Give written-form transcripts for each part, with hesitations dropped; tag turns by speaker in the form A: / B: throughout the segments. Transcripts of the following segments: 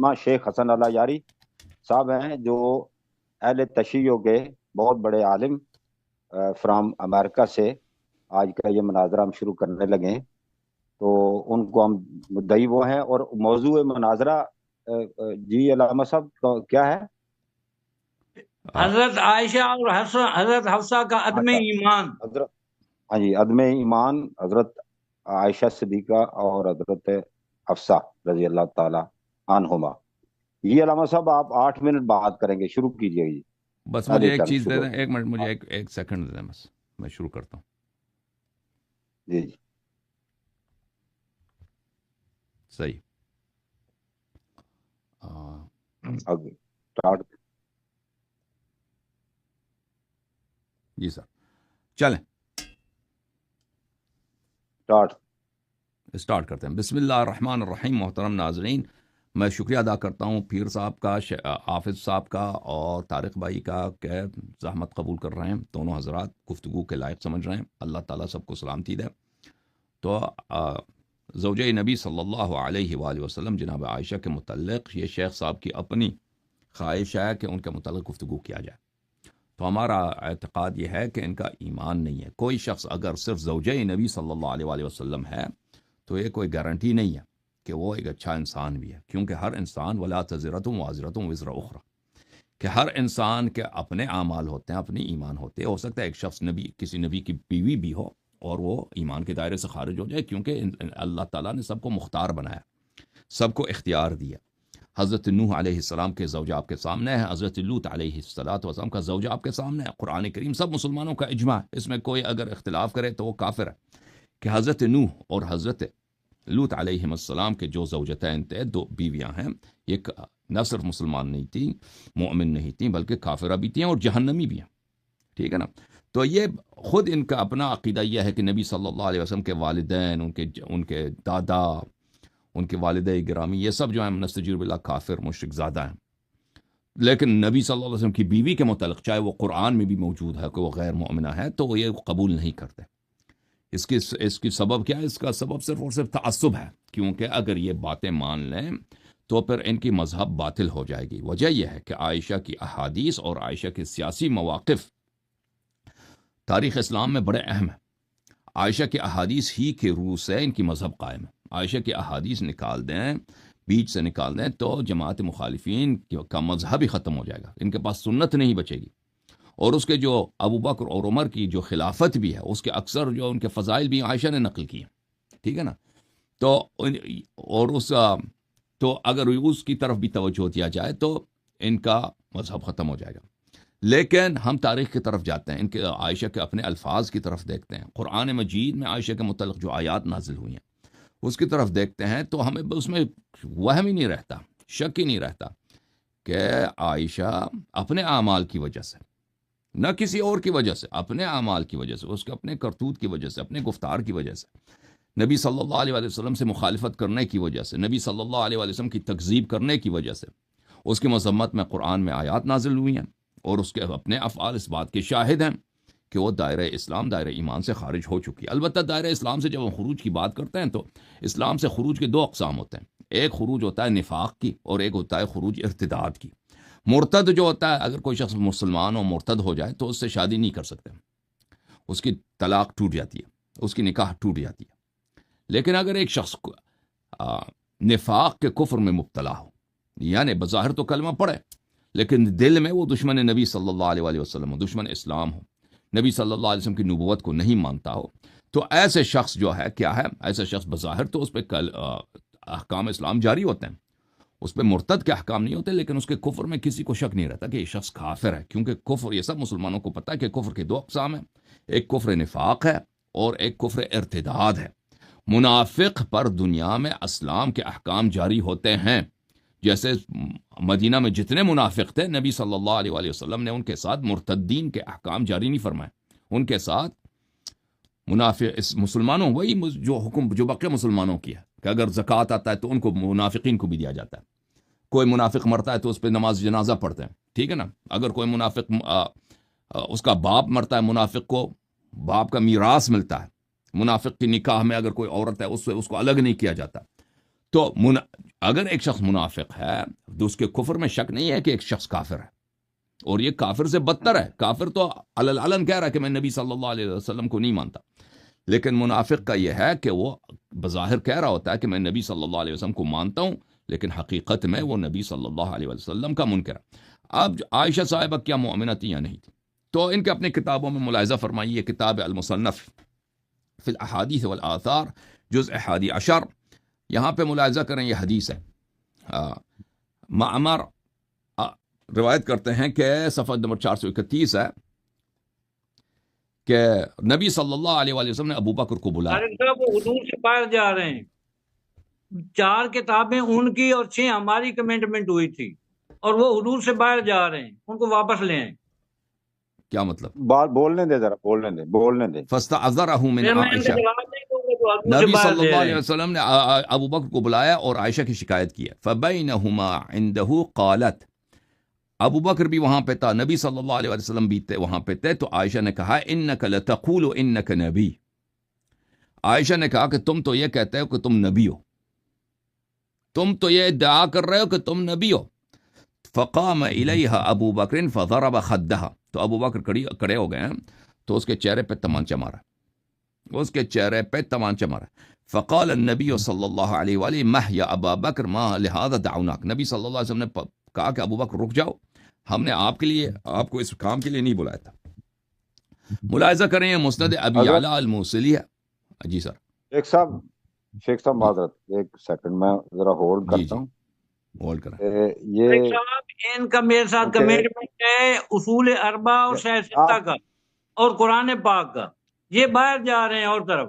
A: علامہ شیخ حسن اللہ یاری صاحب ہیں، جو اہل تشیع کے بہت بڑے عالم فرام امریکہ سے آج کا یہ مناظرہ ہم شروع کرنے لگے ہیں۔ تو ان کو ہم مدعی وہ ہیں، اور موضوع مناظرہ جی علامہ صاحب کیا ہے؟
B: حضرت عائشہ اور حضرت حفصہ کا عدم ایمان۔
A: حضرت ہاں جی، عدم ایمان حضرت عائشہ صدیقہ اور حضرت حفصہ رضی اللہ تعالی عنہما۔ یہ علامہ صاحب آپ 8 منٹ بات کریں گے، شروع کیجئے جی۔
C: بس مجھے ایک چیز دے دیں، 1 منٹ، مجھے ایک سیکنڈ دے دیں، بس میں شروع کرتا ہوں۔
A: جی جی
C: صحیح۔ جی سر، چلیں اسٹارٹ کرتے ہیں۔ بسم اللہ الرحمن الرحیم۔ محترم ناظرین، میں شکریہ ادا کرتا ہوں پیر صاحب کا، حافظ صاحب کا اور طارق بھائی کا کہ زحمت قبول کر رہے ہیں۔ دونوں حضرات گفتگو کے لائق سمجھ رہے ہیں۔ اللہ تعالیٰ سب کو سلامتی دے۔ تو زوجہ نبی صلی اللہ علیہ وآلہ وسلم جناب عائشہ کے متعلق یہ شیخ صاحب کی اپنی خواہش ہے کہ ان کے متعلق گفتگو کیا جائے۔ تو ہمارا اعتقاد یہ ہے کہ ان کا ایمان نہیں ہے۔ کوئی شخص اگر صرف زوجہ نبی صلی اللہ علیہ وآلہ وسلم ہے تو یہ کوئی گارنٹی نہیں ہے کہ وہ ایک اچھا انسان بھی ہے، کیونکہ ہر انسان ولا تزرۃ وازرۃ وزر اخری، کہ ہر انسان کے اپنے اعمال ہوتے ہیں، اپنے ایمان ہوتے ہیں۔ ہو سکتا ہے ایک شخص کسی نبی کی بیوی بھی ہو اور وہ ایمان کے دائرے سے خارج ہو جائے، کیونکہ اللہ تعالیٰ نے سب کو مختار بنایا، سب کو اختیار دیا۔ حضرت نوح علیہ السلام کے زوجہ آپ کے سامنے ہے، حضرت لوط علیہ السلام کا زوجہ آپ کے سامنے ہے۔ قرآن کریم سب مسلمانوں کا اجماع ہے، اس میں کوئی اگر اختلاف کرے تو وہ کافر ہے کہ حضرت نوح اور حضرت لوط علیہ السلام کے جو زوجتین تھے، 2 بیویاں ہیں، یہ نہ صرف مسلمان نہیں تھیں، مومن نہیں تھیں، بلکہ کافرہ بھی تھیں اور جہنمی بھی ہیں، ٹھیک ہے نا۔ تو یہ خود ان کا اپنا عقیدہ یہ ہے کہ نبی صلی اللہ علیہ وسلم کے والدین، ان کے دادا، ان کے والدہ گرامی، یہ سب جو ہیں نستجیر باللہ کافر مشرک زادہ ہیں۔ لیکن نبی صلی اللہ علیہ وسلم کی بیوی کے متعلق، چاہے وہ قرآن میں بھی موجود ہے کہ وہ غیر مؤمنہ ہے، تو وہ یہ قبول نہیں کرتے۔ اس کی سبب کیا ہے؟ اس کا سبب صرف اور صرف تعصب ہے، کیونکہ اگر یہ باتیں مان لیں تو پھر ان کی مذہب باطل ہو جائے گی۔ وجہ یہ ہے کہ عائشہ کی احادیث اور عائشہ کے سیاسی مواقف تاریخ اسلام میں بڑے اہم ہیں۔ عائشہ کے احادیث ہی کے روح سے ان کی مذہب قائم ہے۔ عائشہ کے احادیث نکال دیں، بیچ سے نکال دیں، تو جماعت مخالفین کا مذہب ہی ختم ہو جائے گا، ان کے پاس سنت نہیں بچے گی۔ اور اس کے جو ابو بکر اور عمر کی جو خلافت بھی ہے، اس کے اکثر جو ان کے فضائل بھی عائشہ نے نقل کیے، ٹھیک ہے نا۔ تو اگر اس کی طرف بھی توجہ دیا جائے تو ان کا مذہب ختم ہو جائے گا۔ لیکن ہم تاریخ کی طرف جاتے ہیں، ان کے عائشہ کے اپنے الفاظ کی طرف دیکھتے ہیں، قرآن مجید میں عائشہ کے متعلق جو آیات نازل ہوئی ہیں اس کی طرف دیکھتے ہیں، تو ہمیں اس میں وہم ہی نہیں رہتا، شک ہی نہیں رہتا کہ عائشہ اپنے اعمال کی وجہ سے، نہ کسی اور کی وجہ سے، اپنے اعمال کی وجہ سے، اس کے اپنے کرتوت کی وجہ سے، اپنے گفتار کی وجہ سے، نبی صلی اللہ علیہ وآلہ وسلم سے مخالفت کرنے کی وجہ سے، نبی صلی اللہ علیہ وآلہ وسلم کی تکذیب کرنے کی وجہ سے، اس کی مذمت میں قرآن میں آیات نازل ہوئی ہیں، اور اس کے اپنے افعال اس بات کے شاہد ہیں کہ وہ دائرہ اسلام، دائرہ ایمان سے خارج ہو چکی ہے۔ البتہ دائرہ اسلام سے جب ہم خروج کی بات کرتے ہیں تو اسلام سے خروج کے 2 اقسام ہوتے ہیں، ایک خروج ہوتا ہے نفاق کی اور ایک ہوتا ہے خروج ارتداد کی۔ مرتد جو ہوتا ہے، اگر کوئی شخص مسلمان اور مرتد ہو جائے تو اس سے شادی نہیں کر سکتے، اس کی طلاق ٹوٹ جاتی ہے، اس کی نکاح ٹوٹ جاتی ہے۔ لیکن اگر ایک شخص نفاق کے کفر میں مبتلا ہو، یعنی بظاہر تو کلمہ پڑھے لیکن دل میں وہ دشمن نبی صلی اللہ علیہ وآلہ وسلم ہو، دشمن اسلام ہو، نبی صلی اللہ علیہ وسلم کی نبوت کو نہیں مانتا ہو، تو ایسے شخص جو ہے کیا ہے، ایسے شخص بظاہر تو اس پہ احکام اسلام جاری ہوتے ہیں، اس پہ مرتد کے احکام نہیں ہوتے، لیکن اس کے کفر میں کسی کو شک نہیں رہتا کہ یہ شخص کافر ہے، کیونکہ کفر، یہ سب مسلمانوں کو پتہ ہے کہ کفر کے 2 اقسام ہیں، ایک کفر نفاق ہے اور ایک کفر ارتداد ہے۔ منافق پر دنیا میں اسلام کے احکام جاری ہوتے ہیں، جیسے مدینہ میں جتنے منافق تھے، نبی صلی اللہ علیہ وآلہ وسلم نے ان کے ساتھ مرتدین کے احکام جاری نہیں فرمائے، ان کے ساتھ منافق مسلمانوں وہی جو حکم جو بقیہ مسلمانوں کی ہے کہ اگر زکوٰۃ آتا ہے تو ان کو منافقین کو بھی دیا جاتا ہے، کوئی منافق مرتا ہے تو اس پہ نماز جنازہ پڑھتے ہیں، ٹھیک ہے نا۔ اگر کوئی منافق اس کا باپ مرتا ہے، منافق کو باپ کا میراث ملتا ہے، منافق کی نکاح میں اگر کوئی عورت ہے اس کو الگ نہیں کیا جاتا۔ تو اگر ایک شخص منافق ہے تو اس کے کفر میں شک نہیں ہے کہ ایک شخص کافر ہے، اور یہ کافر سے بدتر ہے. کافر تو علن کہہ رہا ہے کہ میں نبی صلی اللہ علیہ وسلم کو نہیں مانتا، لیکن منافق کا یہ ہے کہ وہ بظاہر کہہ رہا ہوتا ہے کہ میں نبی صلی اللہ علیہ وسلم کو مانتا ہوں، لیکن حقیقت میں وہ نبی صلی اللہ علیہ وسلم کا منکر ہے. اب عائشہ صاحبہ کیا مومنہ تھی یا نہیں تھی؟ تو ان کے اپنے کتابوں میں ملاحظہ فرمائیے. کتاب المصنف فی الاحادیث والآثار جزء 11، یہاں پہ ملاحظہ کریں، یہ حدیث ہے. معمر روایت کرتے ہیں کہ صفحہ نمبر 431 ہے کہ نبی صلی اللہ علیہ وآلہ وسلم نے ابو بکر کو بلایا.
B: وہ حضور سے باہر جا رہے ہیں. 4 کتابیں ان کی اور 6 ہماری کمنٹمنٹ ہوئی تھی، اور وہ حضور سے باہر جا رہے ہیں، ان کو واپس لے آئیں.
C: کیا مطلب؟
A: بات بولنے دے، ذرا بولنے دے.
C: فاستعذرہ من عائشہ، نبی صلی اللہ علیہ وسلم نے ابو بکر کو بلایا اور عائشہ کی شکایت کی. فبینہما عنده قالت، ابو بکر بھی وہاں پہ تھا، نبی صلی اللہ علیہ وسلم بھی وہاں پہ تھے. تو عائشہ نے کہا انک لتقول انک نبی، عائشہ نے کہا کہ تم تو یہ کہتے ہو کہ تم نبی ہو، تم تو یہ ادعا کر رہے ہو کہ تم نبی ہو. فقام الیہا ابو بکر فضرب خدہا، تو ابو بکر کڑے ہو گئے ہیں تو اس کے چہرے پہ تمانچہ مارا، اس کے چہرے پہ تمانچہ مارا. فقال النبی صلی اللہ علیہ وآلہ مہ یا ابا بکر ما لہذا دعوناک، نبی صلی اللہ علیہ وسلم نے کہا کہ ابو بکر رک جاؤ، ہم نے آپ کے لیے، آپ کو اس کام کے لیے نہیں بلایا تھا. ملاحظہ کریں یہ مسند ابی یعلی الموصلی ہے. جی سر.
A: شیخ صاحب معذرت، ایک سیکنڈ میں ذرا ہولڈ کرتا ہوں.
C: ہولڈ کریں.
A: یہ
B: ان کا میرے ساتھ کمٹمنٹ ہے اصول اربع اور شہ ستہ کا اور قرآن پاک کا، یہ باہر جا رہے ہیں اور طرف.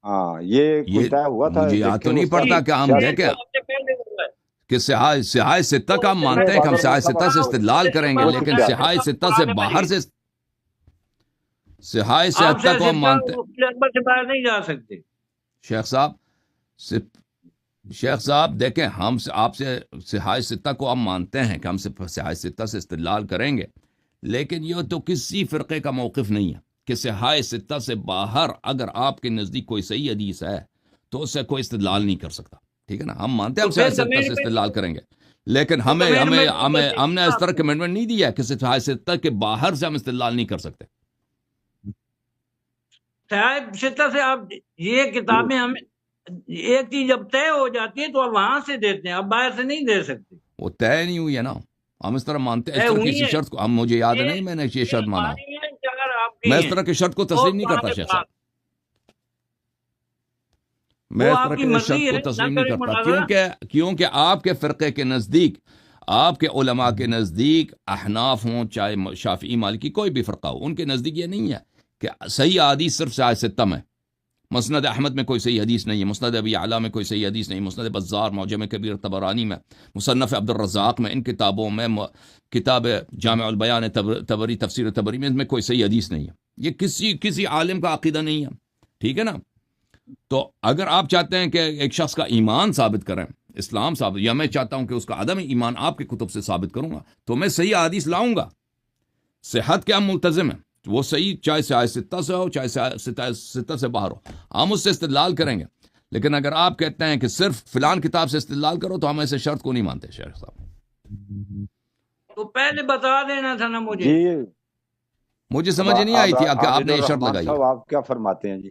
A: ہاں یہ طے ہوا تھا.
C: مجھے یاد تو نہیں پڑتا کہ ہم دیکھیں کہ سیاہ ستہ کا ہم مانتے ہیں کہ ہم سیاہ ستہ سے استدلال کریں گے، لیکن سیاہ ستہ سے باہر سے سیاہ ستہ کو ہم مانتے ہیں.
B: سے باہر نہیں جا سکتے.
C: شیخ صاحب دیکھیں، ہم آپ سے سیاہ ستہ کو ہم مانتے ہیں کہ ہم سیاہ ستہ سے استدلال کریں گے، لیکن یہ تو کسی فرقے کا موقف نہیں ہے کہ سیاہ ستہ سے باہر اگر آپ کے نزدیک کوئی صحیح حدیث ہے تو اس سے کوئی استدلال نہیں کر سکتا. ٹھیک ہے نا، ہم مانتے ہیں ہم سیاہ ستہ سے استدلال کریں گے، لیکن ہم نے اس طرح کمنٹمنٹ نہیں دیا کہ سیاہ ستہ کے باہر سے ہم استدلال نہیں کر سکتے.
B: سیاہ ستہ سے آپ یہ کتابیں ہمیں ایک چیز جب طے ہو جاتی ہے تو آپ وہاں سے دیتے ہیں، آپ باہر سے نہیں دے سکتے.
C: وہ طے نہیں ہوئی ہے نا، ہم اس طرح مانتے ہیں. اس طرح کسی شرط کو مجھے یاد نہیں میں نے یہ شرط مانا، میں اس طرح کی شرط کو تسلیم نہیں کرتا شیخ صاحب، میں اس طرح کی شرط کو تسلیم نہیں کرتا، کیونکہ آپ کے فرقے کے نزدیک، آپ کے علماء کے نزدیک، احناف ہوں چاہے شافعی مالکی کوئی بھی فرقہ ہو، ان کے نزدیک یہ نہیں ہے کہ صحیح حدیث صرف سیاہ ستہ میں. مسند احمد میں کوئی صحیح حدیث نہیں ہے، مسند ابی یعلی میں کوئی صحیح حدیث نہیں، مسند بزار، معجم کبیر طبرانی میں، مصنف عبد الرزاق میں، ان کتابوں میں، کتاب جامع البیان طبری، تفسیر طبری میں، اس میں کوئی صحیح حدیث نہیں ہے. یہ کسی عالم کا عقیدہ نہیں ہے. ٹھیک ہے نا. تو اگر آپ چاہتے ہیں کہ ایک شخص کا ایمان ثابت کریں، اسلام ثابت، یا میں چاہتا ہوں کہ اس کا عدم ایمان آپ کے کتب سے ثابت کروں گا، تو میں صحیح حدیث لاؤں گا. صحت کے ہم ملتزم ہیں، وہ صحیح چاہے سیاہ ستہ سے ہو چاہے سیاہ ستہ سے باہر ہو، ہم اس سے استدلال کریں گے. لیکن اگر آپ کہتے ہیں کہ صرف فلان کتاب سے استدلال کرو تو ہم ایسے شرط کو نہیں مانتے. شیخ صاحب
B: تو پہلے بتا دینا تھا نا مجھے
C: سمجھ نہیں آئی تھی کہ آپ نے یہ شرط لگائی.
A: آپ کیا فرماتے ہیں جی؟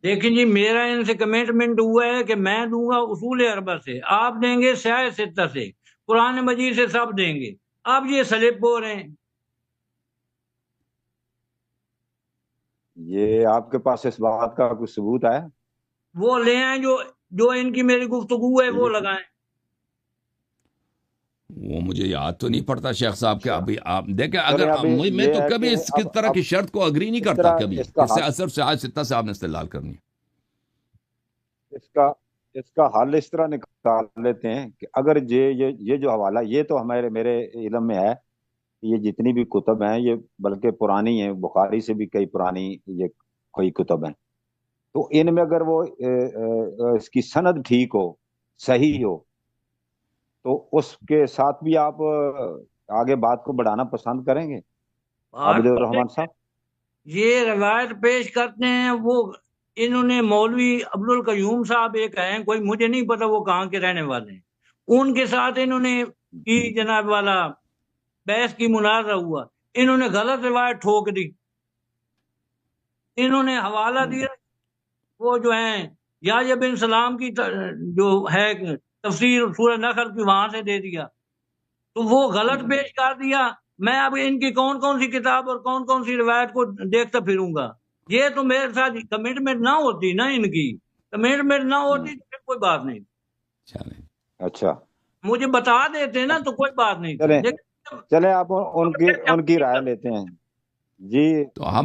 B: دیکھیں جی، میرا ان سے کمٹمنٹ ہوا ہے کہ میں دوں گا اصول اربع سے، آپ دیں گے سیاہ ستہ سے، قرآن مجید سے سب دیں گے. آپ یہ سلپ ہو رہے ہیں.
A: یہ آپ کے پاس اس بات کا کوئی ثبوت ہے؟
B: وہ لے آئیں جو ان کی میری گفتگو ہے وہ لگائیں.
C: وہ مجھے یاد تو نہیں پڑتا شیخ صاحب کہ ابھی آپ دیکھیں، اگر میں تو کبھی اس طرح کی شرط کو اگری نہیں کرتا کبھی، صرف سیاہ ستہ سے آپ نے استدلال کرنی.
A: اس کا حل اس طرح نکال لیتے ہیں کہ اگر یہ جو حوالہ، یہ تو میرے علم میں ہے، یہ جتنی بھی کتب ہیں یہ بلکہ پرانی ہیں، بخاری سے بھی کئی پرانی یہ کوئی کتب ہیں، تو ان میں اگر وہ اس کی سند ٹھیک ہو، صحیح ہو، تو اس کے ساتھ بھی آپ آگے بات کو بڑھانا پسند کریں گے عابد الرحمان صاحب؟
B: یہ روایت پیش کرتے ہیں، وہ انہوں نے مولوی عبدالقیوم صاحب ایک ہیں، کوئی مجھے نہیں پتا وہ کہاں کے رہنے والے ہیں، ان کے ساتھ انہوں نے کی جناب والا بحث کی، مناظرہ ہوا، انہوں نے غلط روایت ٹھوک دی، انہوں نے حوالہ دیا وہ جو ہیں یحییٰ بن سلام کی جو ہے تفسیر سورہ نحل کی، وہاں سے دے دیا، تو وہ غلط پیش کر دیا۔ میں اب ان کی کون کون سی کتاب اور کون کون سی روایت کو دیکھتا پھروں گا؟ یہ تو میرے ساتھ کمٹمنٹ نہ ہوتی نا، ان کی کمٹمنٹ نہ ہوتی تو پھر کوئی بات نہیں،
A: اچھا
B: مجھے بتا دیتے نا تو کوئی بات نہیں تھی۔
A: چلیں آپ ان کی رائے لیتے ہیں جی۔
C: تو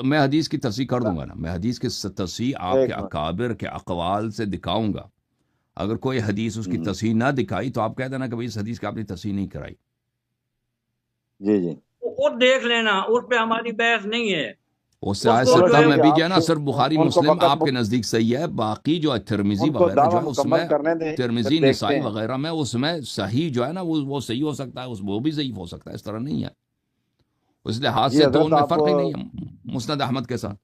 C: میں حدیث کی تصحیح کر دوں گا نا، میں حدیث کی تصحیح آپ کے اکابر کے اقوال سے دکھاؤں گا۔ اگر کوئی حدیث اس کی تصحیح نہ دکھائی تو آپ کہہ دینا کہ بھائی اس حدیث کی آپ نے تصحیح نہیں کرائی۔
A: جی جی
B: خود دیکھ لینا، اس پہ ہماری بحث نہیں ہے۔
C: اس سے آیت 17 میں بھی جو ہے نا صرف بخاری مسلم آپ کے نزدیک صحیح ہے، باقی جو ترمذی وغیرہ جو ہے اس میں ترمذی نسائی وغیرہ میں اس میں صحیح جو ہے نا وہ صحیح ہو سکتا ہے، وہ بھی ضعیف ہو سکتا ہے، اس طرح نہیں ہے۔ اس لحاظ سے تو ان میں فرق ہی نہیں ہے مسند احمد کے ساتھ۔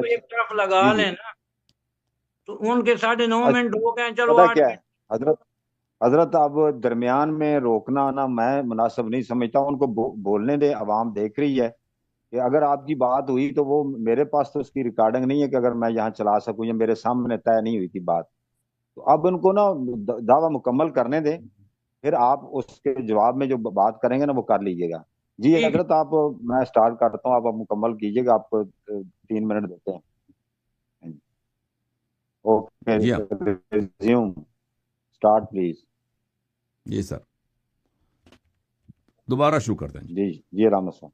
B: ایک طرف لگا لیں نا تو ان کے 9:30 منٹ ہو گئے، چلو
A: حضرت اب درمیان میں روکنا نا میں مناسب نہیں سمجھتا، ان کو بولنے دے، عوام دیکھ رہی ہے کہ اگر آپ کی بات ہوئی تو وہ میرے پاس تو اس کی ریکارڈنگ نہیں ہے کہ اگر میں یہاں چلا سکوں، یا میرے سامنے طے نہیں ہوئی تھی بات، تو اب ان کو نا دعویٰ مکمل کرنے دیں، پھر آپ اس کے جواب میں جو بات کریں گے نا وہ کر لیجئے گا۔ جی حضرت آپ، میں سٹارٹ کرتا ہوں، آپ مکمل کیجئے گا، آپ کو 3 منٹ دیتے ہیں۔ Okay resume start please.
C: جی سر دوبارہ شروع کرتے ہیں۔
A: جی جی رحمت صاحب۔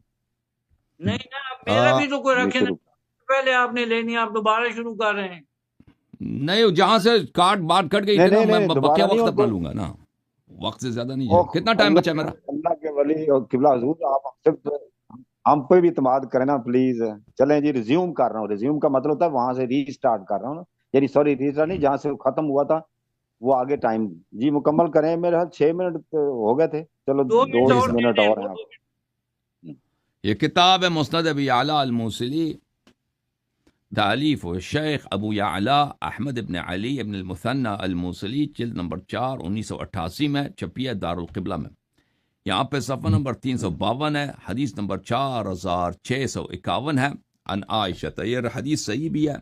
B: نہیں نا میرا بھی تو کوئی رکھے نا، پہلے آپ نے لینی، آپ دوبارہ شروع کر رہے ہیں۔
C: نہیں جہاں سے بات کٹ گئی تھی نا، میں بقیہ وقت اپنا لوں گا نا، وقت سے زیادہ نہیں ہے۔ کتنا ٹائم بچا میرا؟
A: اللہ کے ولی اور قبلہ حضور، آپ ہم پہ بھی اعتماد کریں نا پلیز۔ چلیں جی ریزیوم کر رہا ہوں، ریزیوم کا مطلب ہوتا ہے وہاں سے ری سٹارٹ کر رہا ہوں، یعنی سوری ری سٹارٹ نہیں، جہاں سے ختم ہوا تھا وہ آگے ٹائم جی مکمل کریں۔ میرے 6 منٹ ہو گئے تھے، چلو 2 منٹ اور ہیں۔
C: یہ کتاب ہے مسند ابی اعلیٰ الموصلی، تالیف شیخ ابو یعلا احمد ابن علی ابن المثنى الموصلی، جلد نمبر 4 1988 میں چھپی ہے دارالقبلہ میں۔ یہاں پہ صفحہ نمبر 352 ہے، حدیث نمبر 4651 ہے، عن عائشہ۔ یہ حدیث صحیح بھی ہے،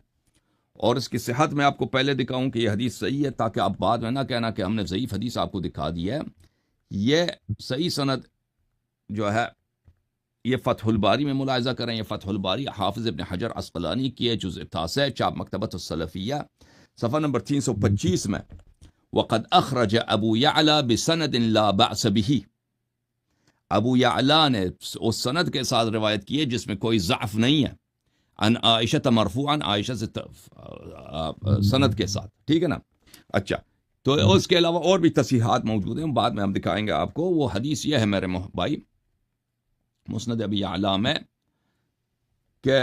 C: اور اس کی صحت میں آپ کو پہلے دکھاؤں کہ یہ حدیث صحیح ہے، تاکہ آپ بعد میں نہ کہنا کہ ہم نے ضعیف حدیث آپ کو دکھا دی ہے۔ یہ صحیح سند جو ہے یہ فتح الباری میں ملاحظہ کریں، یہ فتح الباری حافظ ابن حجر عسقلانی کی ہے، جزء 9 چاپ مکتبۃ السلفیہ، صفحہ نمبر 325 میں۔ وقد اخرج ابو یعلا بسند لا بأس به، ابو یعلا نے اس سند کے ساتھ روایت کی ہے جس میں کوئی ضعف نہیں ہے، عن عائشہ مرفوعا، عائشہ سے سند کے ساتھ، ٹھیک ہے نا۔ اچھا، تو اس کے علاوہ اور بھی تصحیحات موجود ہیں، بعد میں ہم دکھائیں گے آپ کو۔ وہ حدیث یہ ہے میرے بھائی مسند ابی اعلیٰ میں کہ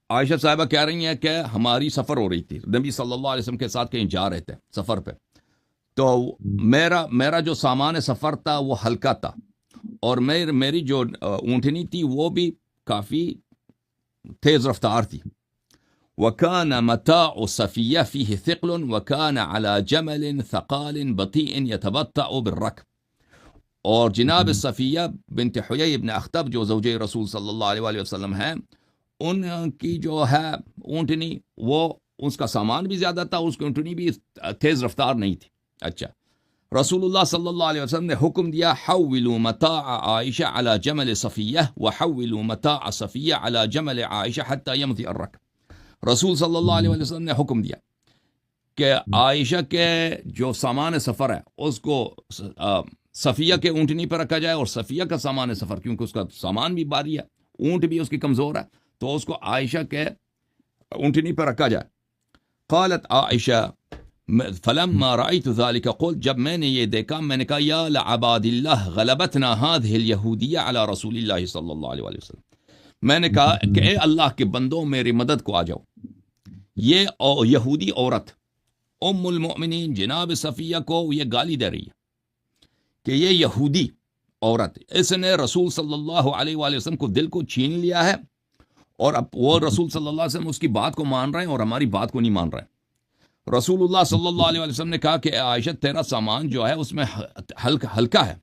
C: عائشہ صاحبہ کہہ رہی ہیں کہ ہماری سفر ہو رہی تھی، نبی صلی اللہ علیہ وسلم کے ساتھ کہیں جا رہے تھے سفر پہ، تو میرا جو سامان سفر تھا وہ ہلکا تھا، اور میری جو اونٹنی تھی وہ بھی کافی تیز رفتار تھی۔ وَكَانَ مَتَاعُ صَفِيَّةٍ فِيهِ ثِقْلٌ وَكَانَ عَلَى جَمَلٍ ثَقَالٍ بَطِيءٍ يَتَبَطَّأُ بِالرَّكْبِ، اور جناب صفیہ بنت حیی ابن اخطب جو زوجہ رسول صلی اللہ علیہ وآلہ وسلم ہیں، ان کی جو ہے اونٹنی، وہ اس کا سامان بھی زیادہ تھا، اس کی اونٹنی بھی تیز رفتار نہیں تھی۔ اچھا، رسول اللہ صلی اللہ علیہ وسلم نے حکم دیا، حولوا متاع عائشہ علی جمل صفیہ وحولوا متاع صفیہ علی جمل عائشہ حتی یمضی الرکب۔ رسول صلی اللہ علیہ وسلم نے حکم دیا کہ عائشہ کے جو سامان سفر ہے اس کو صفیہ کے اونٹنی پر رکھا جائے، اور صفیہ کا سامان سفر کیونکہ اس کا سامان بھی بھاری ہے، اونٹ بھی اس کی کمزور ہے، تو اس کو عائشہ کے اونٹنی پر رکھا جائے۔ قالت عائشہ فلما رأيت ذلك قلت، جب میں نے یہ دیکھا میں نے کہا، یا لعباد اللہ غلبتنا هذه اليهودية على رسول اللہ صلی اللہ علیہ وسلم، میں نے کہا کہ اے اللہ کے بندوں میری مدد کو آ جاؤ، یہ یہودی عورت ام المؤمنین جناب صفیہ کو یہ گالی دے رہی ہے کہ یہ یہودی عورت، اس نے رسول صلی اللہ علیہ وآلہ وسلم کو دل کو چھین لیا ہے، اور اب وہ رسول صلی اللہ علیہ وسلم اس کی بات کو مان رہے ہیں اور ہماری بات کو نہیں مان رہے ہیں۔ رسول اللہ صلی اللہ علیہ وسلم نے کہا کہ عائشہ تیرا سامان جو ہے اس میں ہلکا ہے،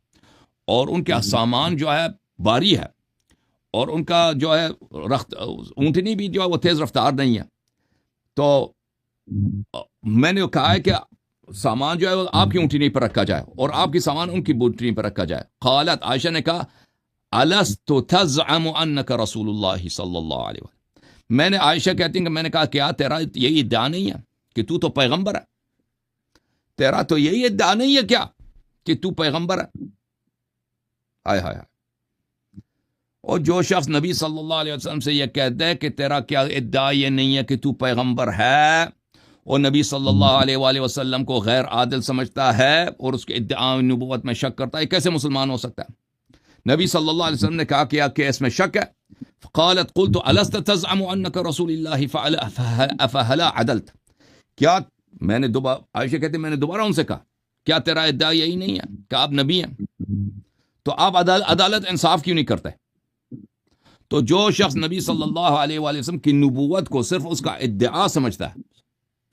C: اور ان کا سامان جو ہے باری ہے، اور ان کا جو ہے اونٹنی بھی جو ہے وہ تیز رفتار نہیں ہے۔ تو میں نے کہا ہے کہ سامان جو ہے وہ آپ کی اونٹنی پر رکھا جائے اور آپ کی سامان ان کی اونٹنی پر رکھا جائے۔ قالت، عائشہ نے کہا، الست تزعم انک رسول اللہ صلی اللہ علیہ وسلم، میں نے عائشہ کہتی ہیں کہ میں نے کہا کیا تیرا یہی ادعا نہیں ہے کہ تو پیغمبر ہے؟ تیرا تو یہی ادعا نہیں ہے کیا کہ تو پیغمبر ہے؟ ہائے ہائے۔ اور جو شخص نبی صلی اللہ علیہ وسلم سے یہ کہتا ہے کہ تیرا کیا ادعا یہ نہیں ہے کہ تو پیغمبر ہے، اور نبی صلی اللہ علیہ وآلہ وسلم کو غیر عادل سمجھتا ہے اور اس کے ادعا نبوت میں شک کرتا ہے، کیسے مسلمان ہو سکتا ہے؟ نبی صلی اللہ علیہ وسلم نے کہا کہ اس میں شک ہے۔ قالت قلت الست تزعم انک رسول اللہ افہلا عدلت، کیا میں نے دوبارہ، عائشہ کہتے میں نے دوبارہ ان سے کہا کیا تیرا ادعا یہی نہیں ہے کہ آپ نبی ہیں؟ تو آپ عدالت انصاف کیوں نہیں کرتے؟ تو جو شخص نبی صلی اللہ علیہ وآلہ وسلم کی نبوت کو صرف اس کا ادعا سمجھتا ہے،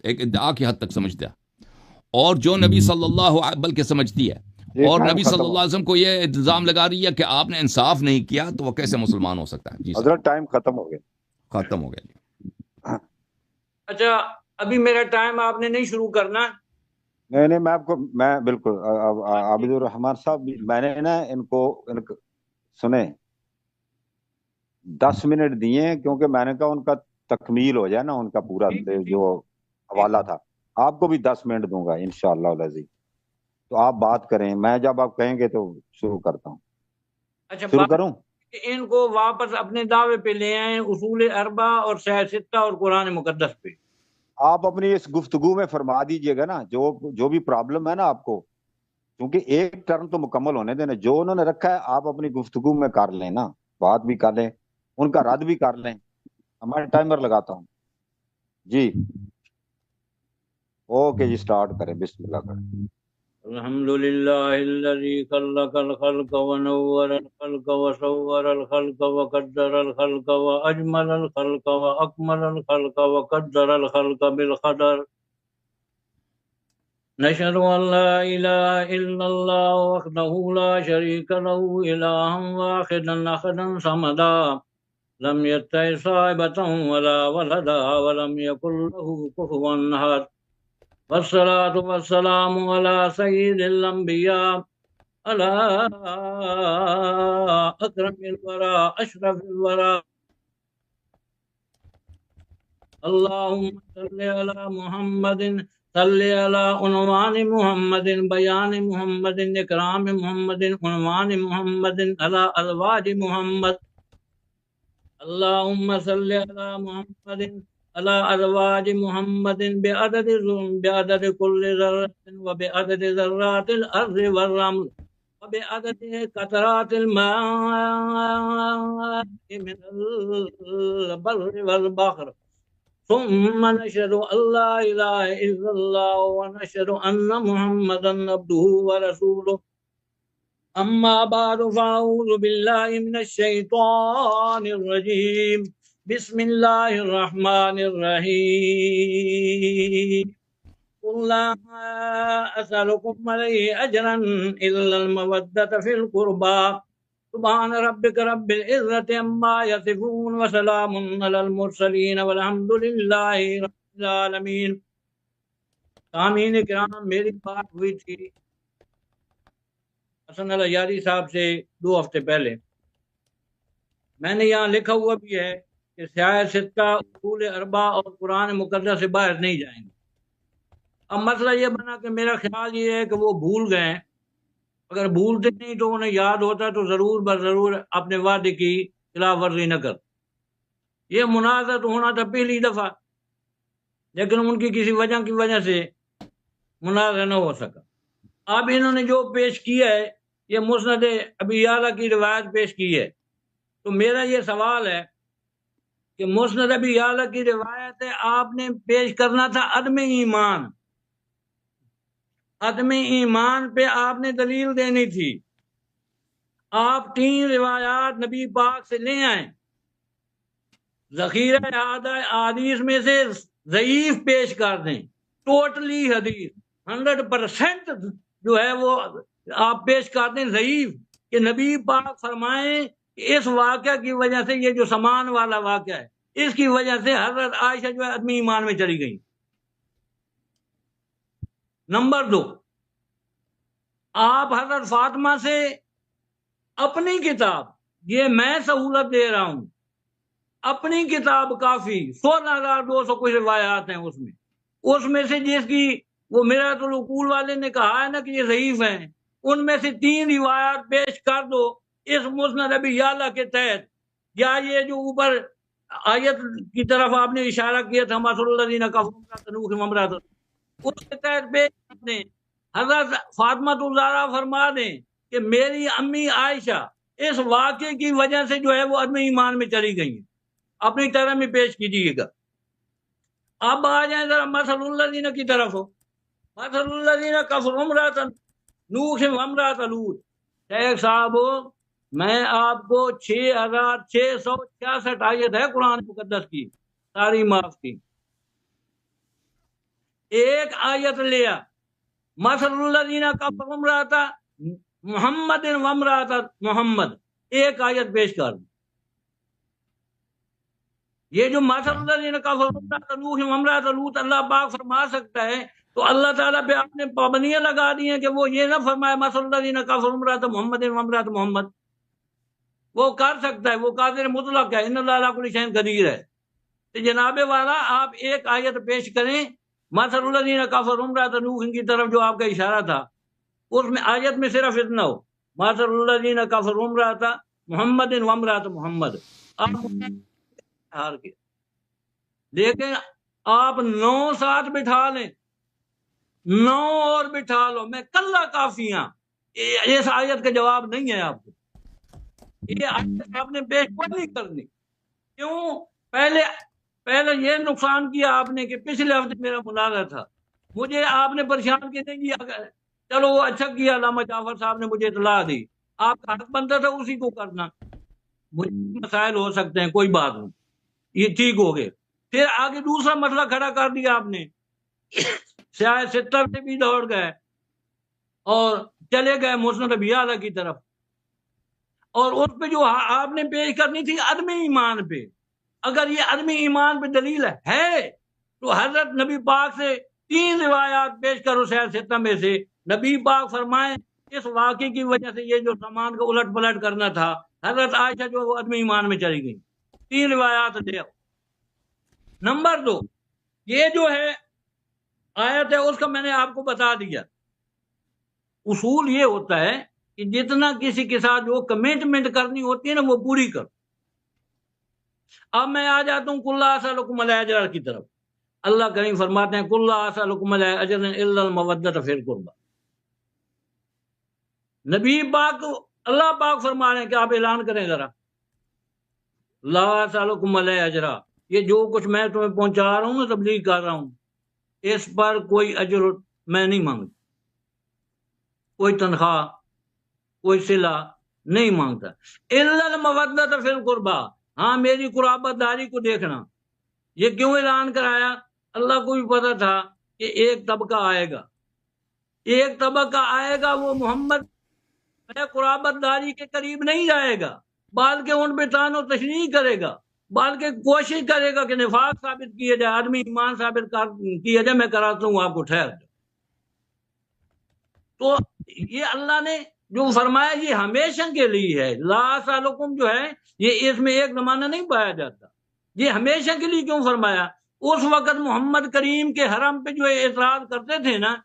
C: ایک ادعا کی حد تک سمجھتا ہے، اور جو نبی صلی اللہ بلکہ سمجھتی ہے، اور نبی صلی اللہ علیہ وسلم کو یہ الزام لگا رہی ہے کہ آپ نے انصاف نہیں کیا، تو وہ کیسے مسلمان ہو سکتا ہے؟ جی
A: حضرت ٹائم ختم ہو گیا۔
C: ختم ہو گیا۔
B: اچھا ابھی میرا ٹائم آپ نے نہیں شروع کرنا؟
A: نہیں میں آپ کو، میں بالکل عابد الرحمان صاحب، میں نے نا ان کو سنے 10 منٹ دیے کیونکہ میں نے کہا ان کا تکمیل ہو جائے نا، ان کا پورا جو حوالہ تھا۔ آپ کو بھی 10 منٹ دوں گا انشاءاللہ العزیز، تو آپ بات کریں، میں جب آپ کہیں گے تو شروع کرتا ہوں۔
B: اچھا
A: شروع کروں؟
B: ان کو واپس اپنے دعوے پہ لے آئیں، اصول اربع اور سہ ستہ اور قرآن مقدس پہ۔
A: آپ اپنی اس گفتگو میں فرما دیجئے گا نا جو بھی پرابلم ہے نا آپ کو، کیونکہ ایک ٹرم تو مکمل ہونے دینا، جو انہوں نے رکھا ہے آپ اپنی گفتگو میں کر لیں نا، بات بھی کر لیں، ان کا رد بھی کر لیں۔ ہمارا ٹائمر لگاتا ہوں جی۔ اوکے جی، سٹارٹ کریں، بسم اللہ کریں۔
B: الحمدللہ الذی خلق الخلق ونور الخلق وصور الخلق وقدر الخلق واجمل الخلق واکمل الخلق وقدر الخلق بالقدر۔ نشهد ان لا اله الا الله وحده لا شريك له اله واحدا احدا صمدا لم يتخذ صاحبة ولا ولدا ولم يكن له كفوا احد، والصلاة والسلام على سيد الأنبياء على أكرم الورى أشرف الورى، اللهم صل على محمد، صل على عنوان محمد، بيان محمد، إكرام محمد، عنوان محمد، على أزواج محمد، اللهم صل على محمد على أزواج محمد بعدد كل ذرة وبعدد ذرات الأرض والرمل وبعدد قطرات الماء من البر والبحر، ثم نشهد أن لا إله إلا الله ونشهد أن محمدا عبده ورسوله، أما بعد فأعوذ بالله من الشيطان الرجيم، بسم الله الرحمن الرحيم، قل لا أسألكم عليه أجرا إلا المودة في القربى، سبحان ربك رب العزة عما يصفون وسلام على المرسلين والحمد لله رب العالمين۔ سامعین کرام، میری بات ہوئی تھی حسن العیاری صاحب سے 2 ہفتے پہلے، میں نے یہاں لکھا ہوا بھی ہے کہ سیاہ ستہ، اصول اربع اور قرآن مقدس سے باہر نہیں جائیں گے۔ اب مسئلہ یہ بنا کہ میرا خیال یہ ہے کہ وہ بھول گئے، اگر بھولتے نہیں تو انہیں یاد ہوتا تو ضرور بضرور اپنے وعدے کی خلاف ورزی نہ کر۔ یہ مناظرہ تو ہونا تھا پہلی دفعہ، لیکن ان کی کسی وجہ سے مناظرہ نہ ہو سکا۔ اب انہوں نے جو پیش کیا ہے یہ مسند ابی یعلا کی روایت پیش کی ہے، تو میرا یہ سوال ہے کہ مسند ابی یعلا کی روایت ہے، آپ نے پیش کرنا تھا عدم ایمان، عدم ایمان پہ آپ نے دلیل دینی تھی۔ آپ 3 روایات نبی پاک سے لے آئیں، ذخیرہ حدیث میں سے ضعیف پیش کر دیں، ٹوٹلی حدیث 100% جو ہے وہ آپ پیش کر دیں ضعیف، کہ نبی پاک فرمائیں کہ اس واقعہ کی وجہ سے، یہ جو سامان والا واقعہ ہے، اس کی وجہ سے حضرت عائشہ جو ہے عدمی ایمان میں چلی گئی۔ نمبر 2، آپ حضرت فاطمہ سے اپنی کتاب، یہ میں سہولت دے رہا ہوں، اپنی کتاب کافی 16,200 کچھ روایات ہیں اس میں سے جس کی وہ میرات العقول والے نے کہا ہے نا کہ یہ ضعیف ہیں، ان میں سے 3 روایات پیش کر دو اس مسند ابی یعلا کے تحت، یا یہ جو اوپر آیت کی طرف آپ نے اشارہ کیا تھا مثل الذین کفروا امرأۃ، اس کے تحت پیش کر دیں۔ حضرت فاطمہ الزہرا فرما دیں کہ میری امی عائشہ اس واقعے کی وجہ سے جو ہے وہ عدم ایمان میں چلی گئی ہیں، اپنی طرح میں پیش کیجیے گا۔ اب آ جائیں ذرا مثل الذین کی طرف، مثل الذین کفروا امرأۃ نوح وامرأۃ لوط۔ شیخ صاحب میں آپ کو 6,666 آیت ہے قرآن مقدس کی، ساری معاف کی، ایک آیت لیا مثل الذین کفروا امرأۃ محمد وامرأۃ محمد، ایک آیت پیش کر دی۔ یہ جو مثل الذین کفروا امرأۃ نوح وامرأۃ لوط اللہ پاک فرما سکتا ہے، تو اللہ تعالیٰ پہ آپ نے پابندیاں لگا دی ہیں کہ وہ یہ نہ فرمائے مثل الذین کفروا امرأۃ محمد وامرأۃ محمد۔ وہ کر سکتا ہے، وہ قادر مطلق ہے، ان اللہ علی کل شیء قدیر ہے۔ تو جناب والا آپ ایک آیت پیش کریں مثل الذین کفروا امرأۃ نوح کی طرف جو آپ کا اشارہ تھا، اس میں آیت میں صرف اتنا ہو مثل الذین کفروا امرأۃ محمد وامرأۃ محمد، لیکن آپ 9 ساتھ بٹھا لیں، 9 اور بٹھا لو، میں کلّا کافیاں، اس آیت کا جواب نہیں ہے آپ کو، یہ آیت آپ نے پیش نہیں کرنی۔ کیوں؟ پہلے یہ نقصان کیا آپ نے کہ پچھلے ہفتے میرا مناظرہ تھا، مجھے آپ نے پریشان کے نہیں کیا، چلو وہ اچھا کیا علامہ جعفر صاحب نے مجھے اطلاع دی، آپ کا حق بنتا تھا اسی کو کرنا، مجھے مسائل ہو سکتے ہیں، کوئی بات نہیں، یہ ٹھیک ہو گئے۔ پھر آگے دوسرا مسئلہ کھڑا کر دیا آپ نے، سیاہ 70 سے بھی دوڑ گئے اور چلے گئے مسند ابی یعلا کی طرف، اور اس پہ جو آپ نے پیش کرنی تھی عدم ایمان پہ، اگر یہ عدم ایمان پہ دلیل ہے تو حضرت نبی پاک سے 3 روایات پیش کرو سیاہ 70 میں سے، نبی پاک فرمائیں اس واقعے کی وجہ سے یہ جو سامان کا الٹ پلٹ کرنا تھا، حضرت عائشہ جو وہ عدم ایمان میں چلی گئی، 3 روایات دے۔ نمبر 2، یہ جو ہے آیت ہے اس کا میں نے آپ کو بتا دیا، اصول یہ ہوتا ہے کہ جتنا کسی کے ساتھ جو کمٹمنٹ کرنی ہوتی ہے نا وہ پوری کر۔ اب میں آ جاتا ہوں قل لا اسألکم علیہ اجرا کی طرف، اللہ کریم فرماتے ہیں قل لا اسألکم علیہ اجرا الا المودۃ فی القربى۔ نبی پاک اللہ پاک فرما رہے ہیں کہ آپ اعلان کریں ذرا، لا اسألکم علیہ اجرا، یہ جو کچھ میں تمہیں پہنچا رہا ہوں نا، تبلیغ کر رہا ہوں، اس پر کوئی اجر میں نہیں مانگتا، کوئی تنخواہ، کوئی صلہ نہیں مانگتا، الا المودۃ فی القربى، ہاں میری قرابت داری کو دیکھنا۔ یہ کیوں اعلان کرایا؟ اللہ کو بھی پتا تھا کہ ایک طبقہ آئے گا، ایک طبقہ آئے گا، وہ محمد قرابت داری کے قریب نہیں جائے گا، بلکہ ان پہ طعن و تشنیع کرے گا، بلکہ کوشش کرے گا کہ نفاق ثابت کیا جائے، آدمی ایمان ثابت کیا جائے، میں کراتا ہوں آپ کو، ٹھہر جائے۔ تو یہ اللہ نے جو فرمایا یہ ہمیشہ کے لیے ہے، لا اسألکم جو ہے یہ اس میں ایک زمانہ نہیں پایا جاتا، یہ ہمیشہ کے لیے کیوں فرمایا؟ اس وقت محمد کریم کے حرم پہ جو اعتراض کرتے تھے نا،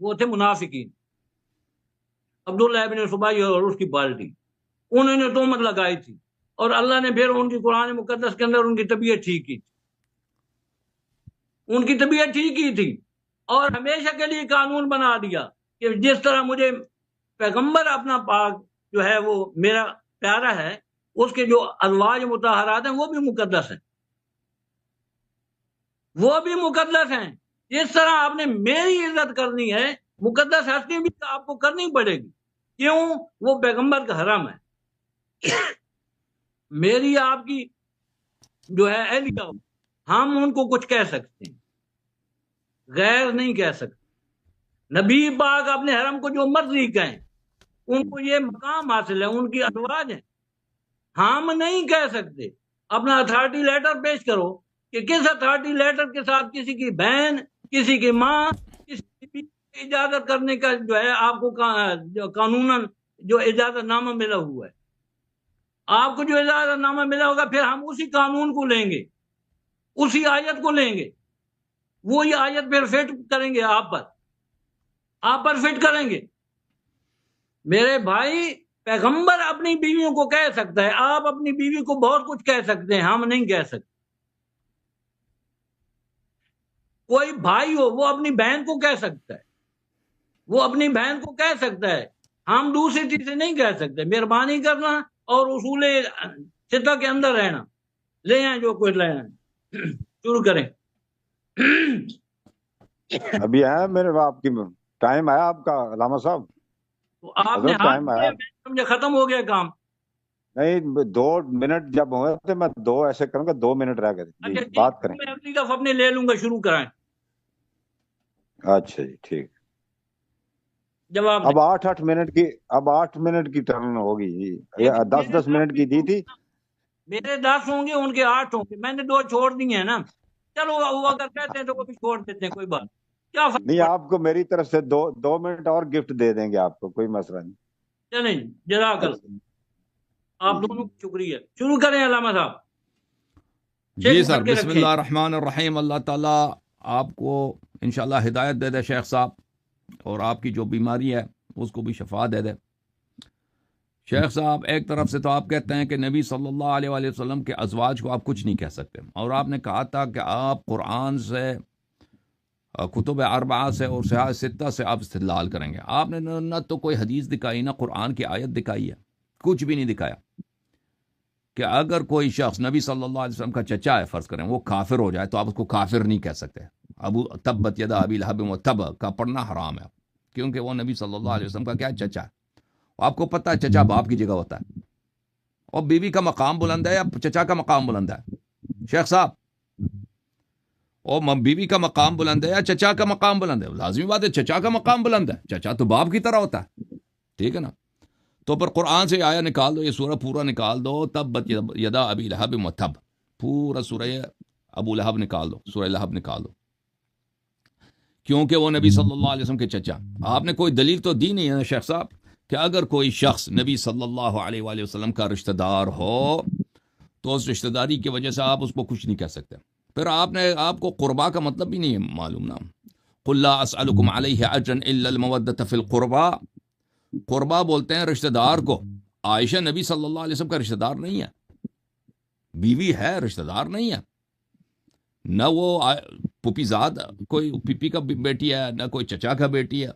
B: وہ تھے منافقین، عبداللہ ابن سبائی اور اس کی پارٹی، انہوں نے تہمت لگائی تھی، اور اللہ نے پھر ان کی قرآن مقدس کے اندر ان کی طبیعت ٹھیک کی تھی، ان کی طبیعت ٹھیک کی تھی، اور ہمیشہ کے لیے قانون بنا دیا کہ جس طرح مجھے پیغمبر اپنا پاک جو ہے وہ میرا پیارا ہے، اس کے جو ازواج مطہرات ہیں وہ بھی مقدس ہیں، وہ بھی مقدس ہیں، جس طرح آپ نے میری عزت کرنی ہے، مقدس ہستی بھی آپ کو کرنی پڑے گی، کیوں؟ وہ پیغمبر کا حرم ہے، میری آپ کی جو ہے اہلیہ ہو، ہم ان کو کچھ کہہ سکتے ہیں، غیر نہیں کہہ سکتے۔ نبی پاک اپنے حرم کو جو مرضی کہیں، ان کو یہ مقام حاصل ہے، ان کی ازواج ہیں، ہم نہیں کہہ سکتے۔ اپنا اتھارٹی لیٹر پیش کرو کہ کس اتھارٹی لیٹر کے ساتھ کسی کی بہن، کسی کی ماں، کسی کی اجازت کرنے کا جو ہے آپ کو قانوناً جو اجازت نامہ ملا ہوا ہے، آپ کو جو اجازت نامہ ملا ہوگا، پھر ہم اسی قانون کو لیں گے، اسی آیت کو لیں گے، وہی آیت پھر فٹ کریں گے آپ پر فٹ کریں گے۔ میرے بھائی، پیغمبر اپنی بیویوں کو کہہ سکتا ہے، آپ اپنی بیوی کو بہت کچھ کہہ سکتے ہیں، ہم نہیں کہہ سکتے۔ کوئی بھائی ہو وہ اپنی بہن کو کہہ سکتا ہے، وہ اپنی بہن کو کہہ سکتا ہے، ہم دوسری چیزیں نہیں کہہ سکتے۔ مہربانی کرنا اور اصول ستہ کے اندر رہنا، لے آئیں جو کچھ لے آئیں، شروع کریں۔
A: ابھی ہے میرے باپ کی ٹائم آیا آپ کا علامہ صاحب؟
B: تو آپ نے
A: حضرت
B: ہاتھ
A: ٹائم آیا؟
B: کیا، میں سمجھے ختم ہو گیا کام۔
A: نہیں، 2 منٹ جب ہوئے تھے میں 2 ایسے کروں گا، 2 منٹ رہ گئے تھے
B: اچھا
A: جی،
B: ٹھیک،
A: بات کریں۔
B: میں اگلی دفعہ اپنے لے لوں گا، شروع کرائیں
A: اچھا جی ٹھیک۔
B: جواب
A: اب 8 منٹ کی ٹرن ہوگی جی، 10 منٹ کی دی تھی۔
B: میرے 10 ہوں گے، ان کے 8 ہوں گے، میں نے 2 چھوڑ دیے ہیں نا۔ چلو وہ اگر کہتے ہیں تو وہ بھی چھوڑ دیتے ہیں، کوئی بات کیا فرق
A: نہیں،
B: پڑتا
A: آپ کو میری طرف سے 2 منٹ اور گفٹ دے دیں گے آپ کو، کوئی مسئلہ نہیں۔
B: ہے۔ چلیں جزاک اللہ، آپ
A: جی
B: دونوں کو شکریہ۔ شروع کریں علامہ صاحب۔
C: جی
B: شیخ
C: سر،
B: بن کے
C: بسم
B: رکھیں۔
C: اللہ الرحمن الرحیم۔ اللہ تعالیٰ آپ کو انشاءاللہ ہدایت دے دے شیخ صاحب، اور آپ کی جو بیماری ہے اس کو بھی شفا دے دے۔ شیخ صاحب، ایک طرف سے تو آپ کہتے ہیں کہ نبی صلی اللہ علیہ وآلہ وسلم کے ازواج کو آپ کچھ نہیں کہہ سکتے، اور آپ نے کہا تھا کہ آپ قرآن سے، کتب اربعہ سے اور صحاح ستہ سے آپ استدلال کریں گے۔ آپ نے نہ تو کوئی حدیث دکھائی، نہ قرآن کی آیت دکھائی ہے، کچھ بھی نہیں دکھایا کہ اگر کوئی شخص نبی صلی اللہ علیہ وسلم کا چچا ہے فرض کریں، وہ کافر ہو جائے تو آپ اس کو کافر نہیں کہہ سکتے۔ تبت یدا ابی لہب وتب کا پڑھنا حرام ہے، کیونکہ وہ نبی صلی اللہ علیہ وسلم کا کیا چچا ہے۔ آپ کو پتہ ہے چچا باپ کی جگہ ہوتا ہے، اور بیوی کا مقام بلند ہے یا چچا کا مقام بلند ہے شیخ صاحب؟ اور بیوی کا مقام بلند ہے یا چچا کا مقام بلند ہے؟ لازمی بات ہے چچا کا مقام بلند ہے، چچا تو باپ کی طرح ہوتا ہے، ٹھیک ہے نا؟ تو پر قرآن سے آیا نکال دو، یہ سورہ پورا نکال دو، تبت یدا ابی لہب وتب، پورا سورہ ابو لہب نکال دو، سورہ لہب نکال دو، کیونکہ وہ نبی صلی اللہ علیہ وسلم کے چچا۔ آپ نے کوئی دلیل تو دی نہیں ہے شیخ صاحب کہ اگر کوئی شخص نبی صلی اللہ علیہ وآلہ وسلم کا رشتہ دار ہو تو اس رشتہ داری کی وجہ سے آپ اس کو کچھ نہیں کہہ سکتے۔ پھر آپ کو قربا کا مطلب بھی نہیں ہے معلوم نا۔ قل لا اسألکم علیہ اجرا الا المودۃ فی القربا، قربا بولتے ہیں رشتہ دار کو۔ عائشہ نبی صلی اللہ علیہ وسلم کا رشتہ دار نہیں ہے، بیوی ہے، رشتہ دار نہیں ہے، نہ وہ پھوپھی زاد کوئی پھپھی کا بیٹی ہے، نہ کوئی چچا کا بیٹی ہے،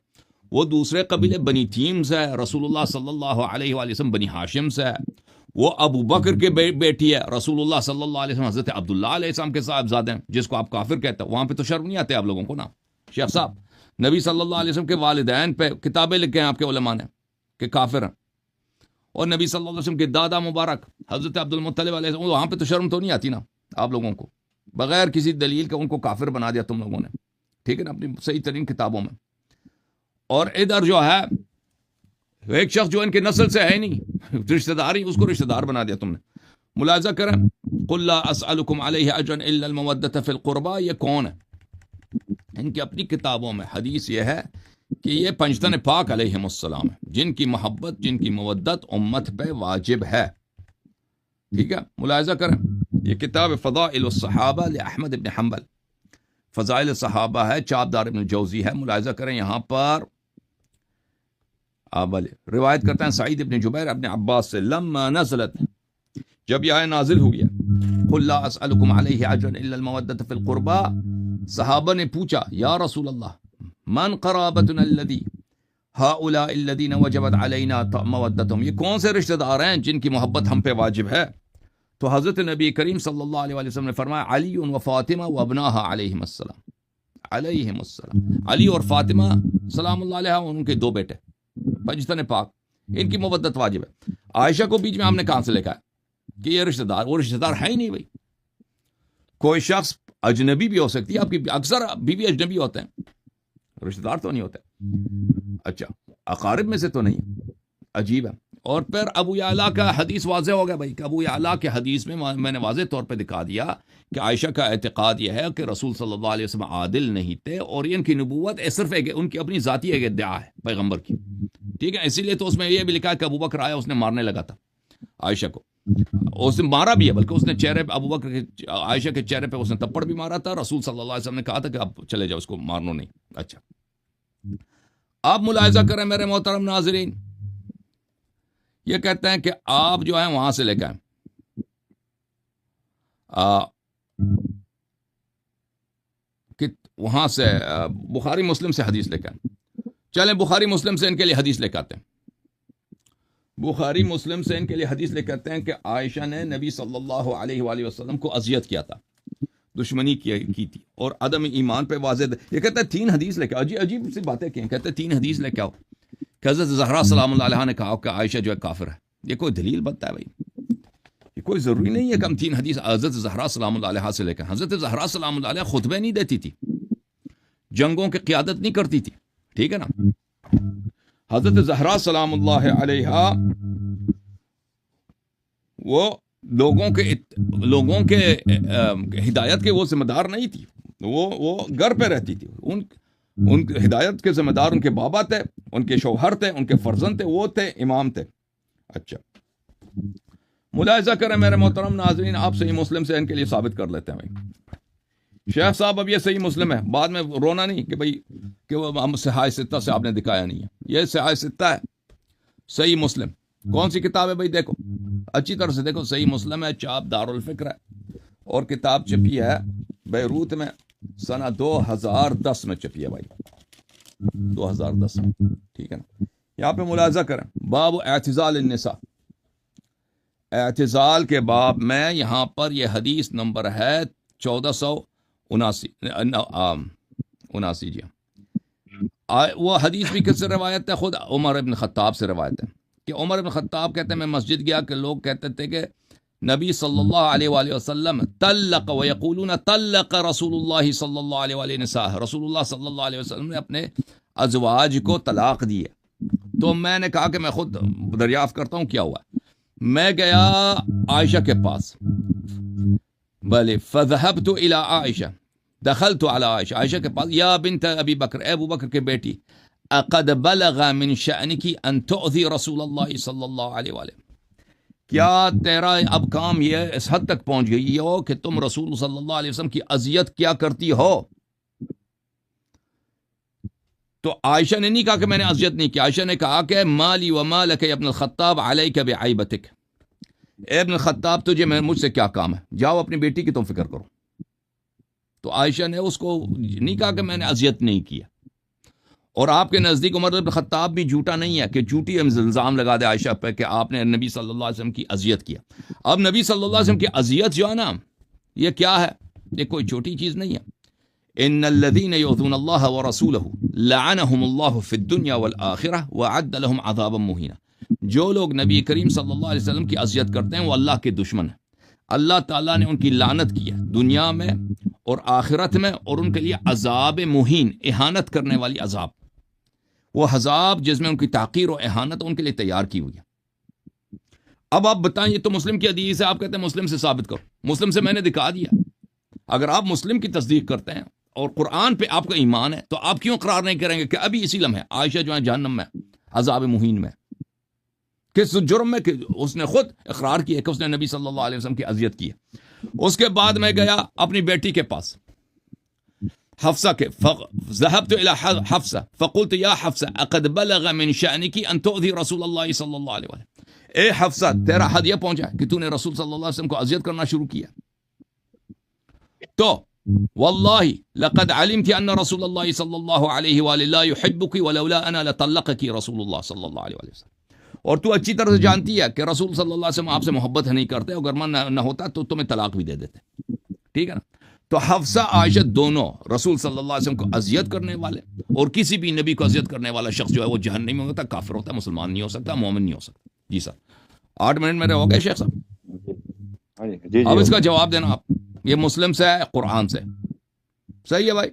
C: وہ دوسرے قبیلے بنی تیم سے ہے، رسول اللہ صلی اللہ علیہ وآلہ وسلم بنی ہاشم سے ہے، وہ ابو بکر کے بیٹی ہے، رسول اللہ صلی اللہ علیہ وسلم حضرت عبداللہ علیہ السلام کے صاحبزادے ہیں، جس کو آپ کافر کہتے ہیں۔ وہاں پہ تو شرم نہیں آتے آپ لوگوں کو نا شیخ صاحب؟ نبی صلی اللہ علیہ وسلم کے والدین پہ کتابیں لکھے ہیں آپ کے علماء نے کہ کافر ہیں، اور نبی صلی اللہ علیہ وسلم کے دادا مبارک حضرت عبد المطلب علیہ السلام، وہاں پہ تو شرم تو نہیں آتی نا آپ لوگوں کو؟ بغیر کسی دلیل کے ان کو کافر بنا دیا تم لوگوں نے، ٹھیک ہے نا، اپنی صحیح ترین کتابوں میں۔ اور ادھر جو ہے ایک شخص جو ان کے نسل سے ہے نہیں، رشتہ دار ہی، اس کو رشتہ دار بنا دیا تم نے۔ ملاحظہ کریں، قل لا اسألکم علیہ اجرا الا المودۃ فی القربا، یہ کون ہے؟ ان کی اپنی کتابوں میں حدیث یہ ہے کہ یہ پنجتن پاک علیہم السلام ہے، جن کی محبت، جن کی مودت امت پہ واجب ہے، ٹھیک ہے؟ ملاحظہ کریں، یہ کتاب فضائل الصحابہ لأحمد بن حنبل، فضائل صحابہ ہے، چابدار ابن جوزی ہے۔ ملاحظہ کریں یہاں پر روایت کرتے ہیں سعید ابن جبیر ابن عباس سے، لما نزلت، جب یہ آیت نازل ہوئی ہے، قل لا اسألکم علیہ اجرا الا المودۃ فی القربا، صحابہ نے پوچھا یا رسول اللہ من قرابتنا الذی ہؤلاء الذین وجبت علینا مودتہم، یہ کون سے رشتہ دار ہیں جن کی محبت ہم پہ واجب ہے؟ تو حضرت نبی کریم صلی اللہ علیہ وسلم نے فرمایا علی و فاطمہ و ابناہا علیہم السلام، علیہم السلام، علی اور فاطمہ سلام اللہ علیہ، ان کے 2 بیٹے پنجتن پاک، ان کی مودت واجب ہے۔ عائشہ کو بیچ میں ہم نے کہاں سے لکھا ہے کہ یہ رشتہ دار؟ وہ رشتہ دار ہے ہی نہیں بھائی، کوئی شخص اجنبی بھی ہو سکتی ہے آپ کی، اکثر بیوی اجنبی ہوتے ہیں، رشتہ دار تو نہیں ہوتے، اچھا اقارب میں سے تو نہیں، عجیب ہے۔ اور پھر ابو یعلا کا حدیث واضح ہو گیا بھائی، کہ ابو یعلا کے حدیث میں نے واضح طور پہ دکھا دیا کہ عائشہ کا اعتقاد یہ ہے کہ رسول صلی اللہ علیہ وسلم عادل نہیں تھے، اور ان کی نبوت صرف ان کی اپنی ذاتی ایک ادعا ہے پیغمبر کی، ٹھیک ہے، اسی لیے تو اس میں یہ بھی لکھا ہے کہ ابو بکر آیا، اس نے مارنے لگا تھا عائشہ کو، اس نے مارا بھی ہے، بلکہ اس نے چہرے پہ، ابو بکر کے عائشہ کے چہرے پہ اس نے تپڑ بھی مارا تھا، رسول صلی اللہ علیہ وسلم نے کہا تھا کہ اب چلے جاؤ، اس کو مارنو نہیں۔ اچھا آپ ملاحظہ کریں میرے محترم ناظرین، یہ کہتے ہیں کہ آپ جو ہیں وہاں سے لے کے آئیں، کہ وہاں سے بخاری مسلم سے حدیث لے کے آئیں، چلیں بخاری مسلم سے ان کے لیے حدیث لے کے آتے ہیں۔ بخاری مسلم سے ان کے لیے حدیث لے کے آتے ہیں کہ عائشہ نے نبی صلی اللہ علیہ وآلہ وسلم کو اذیت کیا تھا، دشمنی کی تھی، اور عدم ایمان پہ واضح، یہ کہتے ہیں 3 حدیث لے کے آؤ، عجیب سی باتیں کی ہیں، کہتے ہیں 3 حدیث لے کے آؤ کہ حضرت زہرا سلام اللہ علیہ نے کہا کہ عائشہ جو ہے کافر ہے۔ یہ کوئی دلیل بنتا ہے بھائی، یہ کوئی ضروری نہیں ہے کہ ہم 3 حدیث حضرت زہرا سلام اللہ علیہ سے لے کر، حضرت زہرا سلام اللہ علیہ خطبے نہیں دیتی تھی، جنگوں کی قیادت نہیں کرتی تھی، ٹھیک ہے نا، حضرت زہرا سلام اللہ علیہ وہ لوگوں کے ہدایت کے وہ ذمہ دار نہیں تھی، وہ گھر پہ رہتی تھی، ان ہدایت کے ذمہ دار ان کے بابا تھے، ان کے شوہر تھے، ان کے فرزند تھے، وہ تھے امام تھے۔ اچھا ملاحظہ کریں میرے محترم ناظرین، آپ صحیح مسلم سے ان کے لیے ثابت کر لیتے ہیں بھائی، شیخ صاحب اب یہ صحیح مسلم ہے، بعد میں رونا نہیں کہ بھائی کہ وہ ہم صحاح ستہ سے آپ نے دکھایا نہیں ہے، یہ صحاح ستہ ہے، صحیح مسلم کون سی کتاب ہے بھائی؟ دیکھو اچھی طرح سے دیکھو، صحیح مسلم ہے، چاپ دارالفکر ہے، اور کتاب چھپی ہے بیروت میں سنہ 2010 میں چھپی ہے بھائی، 2010 میں، ٹھیک ہے نا۔ یہاں پہ ملاحظہ کریں، باب اعتزال النساء، اعتزال کے باب میں یہاں پر یہ حدیث نمبر ہے 1479 جی ہاں، وہ حدیث بھی کس سے روایت ہے؟ خود عمر ابن خطاب سے روایت ہے، کہ عمر ابن خطاب کہتے ہیں میں مسجد گیا کہ لوگ کہتے تھے کہ نبی صلی اللہ علیہ وآلہ وسلم طلق ویقولون طلق رسول اللہ صلی اللہ علیہ وآلہ نساء، رسول اللہ صلی اللہ علیہ وسلم نے اپنے ازواج کو طلاق دی ہے۔ تو میں نے کہا کہ میں خود دریافت کرتا ہوں کیا ہوا ہے، میں گیا عائشہ کے پاس، بلے فذهبت الى عائشہ، دخلت على عائشہ، عائشہ کے پاس، یا بنت ابی بکر، اے ابو بکر کے بیٹی، اقد بلغ من شأنک ان تؤذی رسول اللہ صلی اللہ علیہ وآلہ، کیا تیرا اب کام یہ اس حد تک پہنچ گئی ہو کہ تم رسول صلی اللہ علیہ وسلم کی اذیت کیا کرتی ہو؟ تو عائشہ نے نہیں کہا کہ میں نے اذیت نہیں کی، عائشہ نے کہا کہ مالی و مالک ابن الخطاب علیک بعیبتک، اے ابن الخطاب تجھے مجھ سے کیا کام ہے، جاؤ اپنی بیٹی کی تم فکر کرو۔ تو عائشہ نے اس کو نہیں کہا کہ میں نے اذیت نہیں کیا، اور آپ کے نزدیک عمر بن خطاب بھی جھوٹا نہیں ہے کہ جھوٹی الزام لگا دے عائشہ پہ کہ آپ نے نبی صلی اللہ علیہ وسلم کی اذیت کیا۔ اب نبی صلی اللہ علیہ وسلم کی اذیت جو ہے نا، یہ کیا ہے؟ یہ کوئی چھوٹی چیز نہیں ہے۔ ان الذين يؤذون الله ورسوله لعنهم الله في الدنيا والآخرة وأعد لهم عذابا مهينا، جو لوگ نبی کریم صلی اللہ علیہ وسلم کی اذیت کرتے ہیں وہ اللہ کے دشمن ہیں، اللہ تعالیٰ نے ان کی لعنت کی ہے دنیا میں اور آخرت میں، اور ان کے لیے عذاب مہین، اہانت کرنے والی عذاب، وہ عذاب جس میں ان کی تحقیر و اہانت ان کے لیے تیار کی ہوئی ہے۔ اب آپ بتائیں، یہ تو مسلم کی حدیث ہے، آپ کہتے ہیں مسلم سے ثابت کرو، مسلم سے میں نے دکھا دیا۔ اگر آپ مسلم کی تصدیق کرتے ہیں اور قرآن پہ آپ کا ایمان ہے تو آپ کیوں اقرار نہیں کریں گے کہ ابھی اسی لمحے عائشہ جو ہے جہنم میں، عذاب مہین میں، کس جرم میں کہ اس نے خود اقرار کیا کہ اس نے نبی صلی اللہ علیہ وسلم کی اذیت کی ہے۔ اس کے بعد میں گیا اپنی بیٹی کے پاس، حفصہ کے، ذهبت الى حفصہ فقلت یا حفصہ اقد بلغ من شأنک ان تؤذی رسول اللہ صلی اللہ علیہ وسلم، اے حفصہ تیرا حد یہ پہنچا کہ تو نے رسول صلی اللہ علیہ وسلم کو اذیت کرنا شروع کیا۔ تو واللہ لقد علمت ان رسول اللہ صلی اللہ علیہ وآلہ لا يحبک ولولا انا لطلقک رسول اللہ صلی اللہ علیہ وسلم، اور تو اچھی طرح سے جانتی ہے کہ رسول صلی اللہ علیہ وسلم آپ سے محبت نہیں کرتے، اگر من نہ ہوتا تو تمہیں طلاق بھی دے دیتے، ٹھیک ہے نا۔ تو حفصہ عائشہ دونوں رسول صلی اللہ علیہ وسلم کو اذیت کرنے والے، اور کسی بھی نبی کو اذیت کرنے والا شخص جو ہے وہ جہنمی میں ہوتا، کافر ہوتا ہے، مسلمان نہیں ہو سکتا، مومن نہیں ہو سکتا۔ جی سر 8 منٹ میرے ہو گئے شیخ صاحب، اب اس کا جواب دینا آپ۔ یہ مسلم سے ہے، قرآن سے. صحیح ہے بھائی،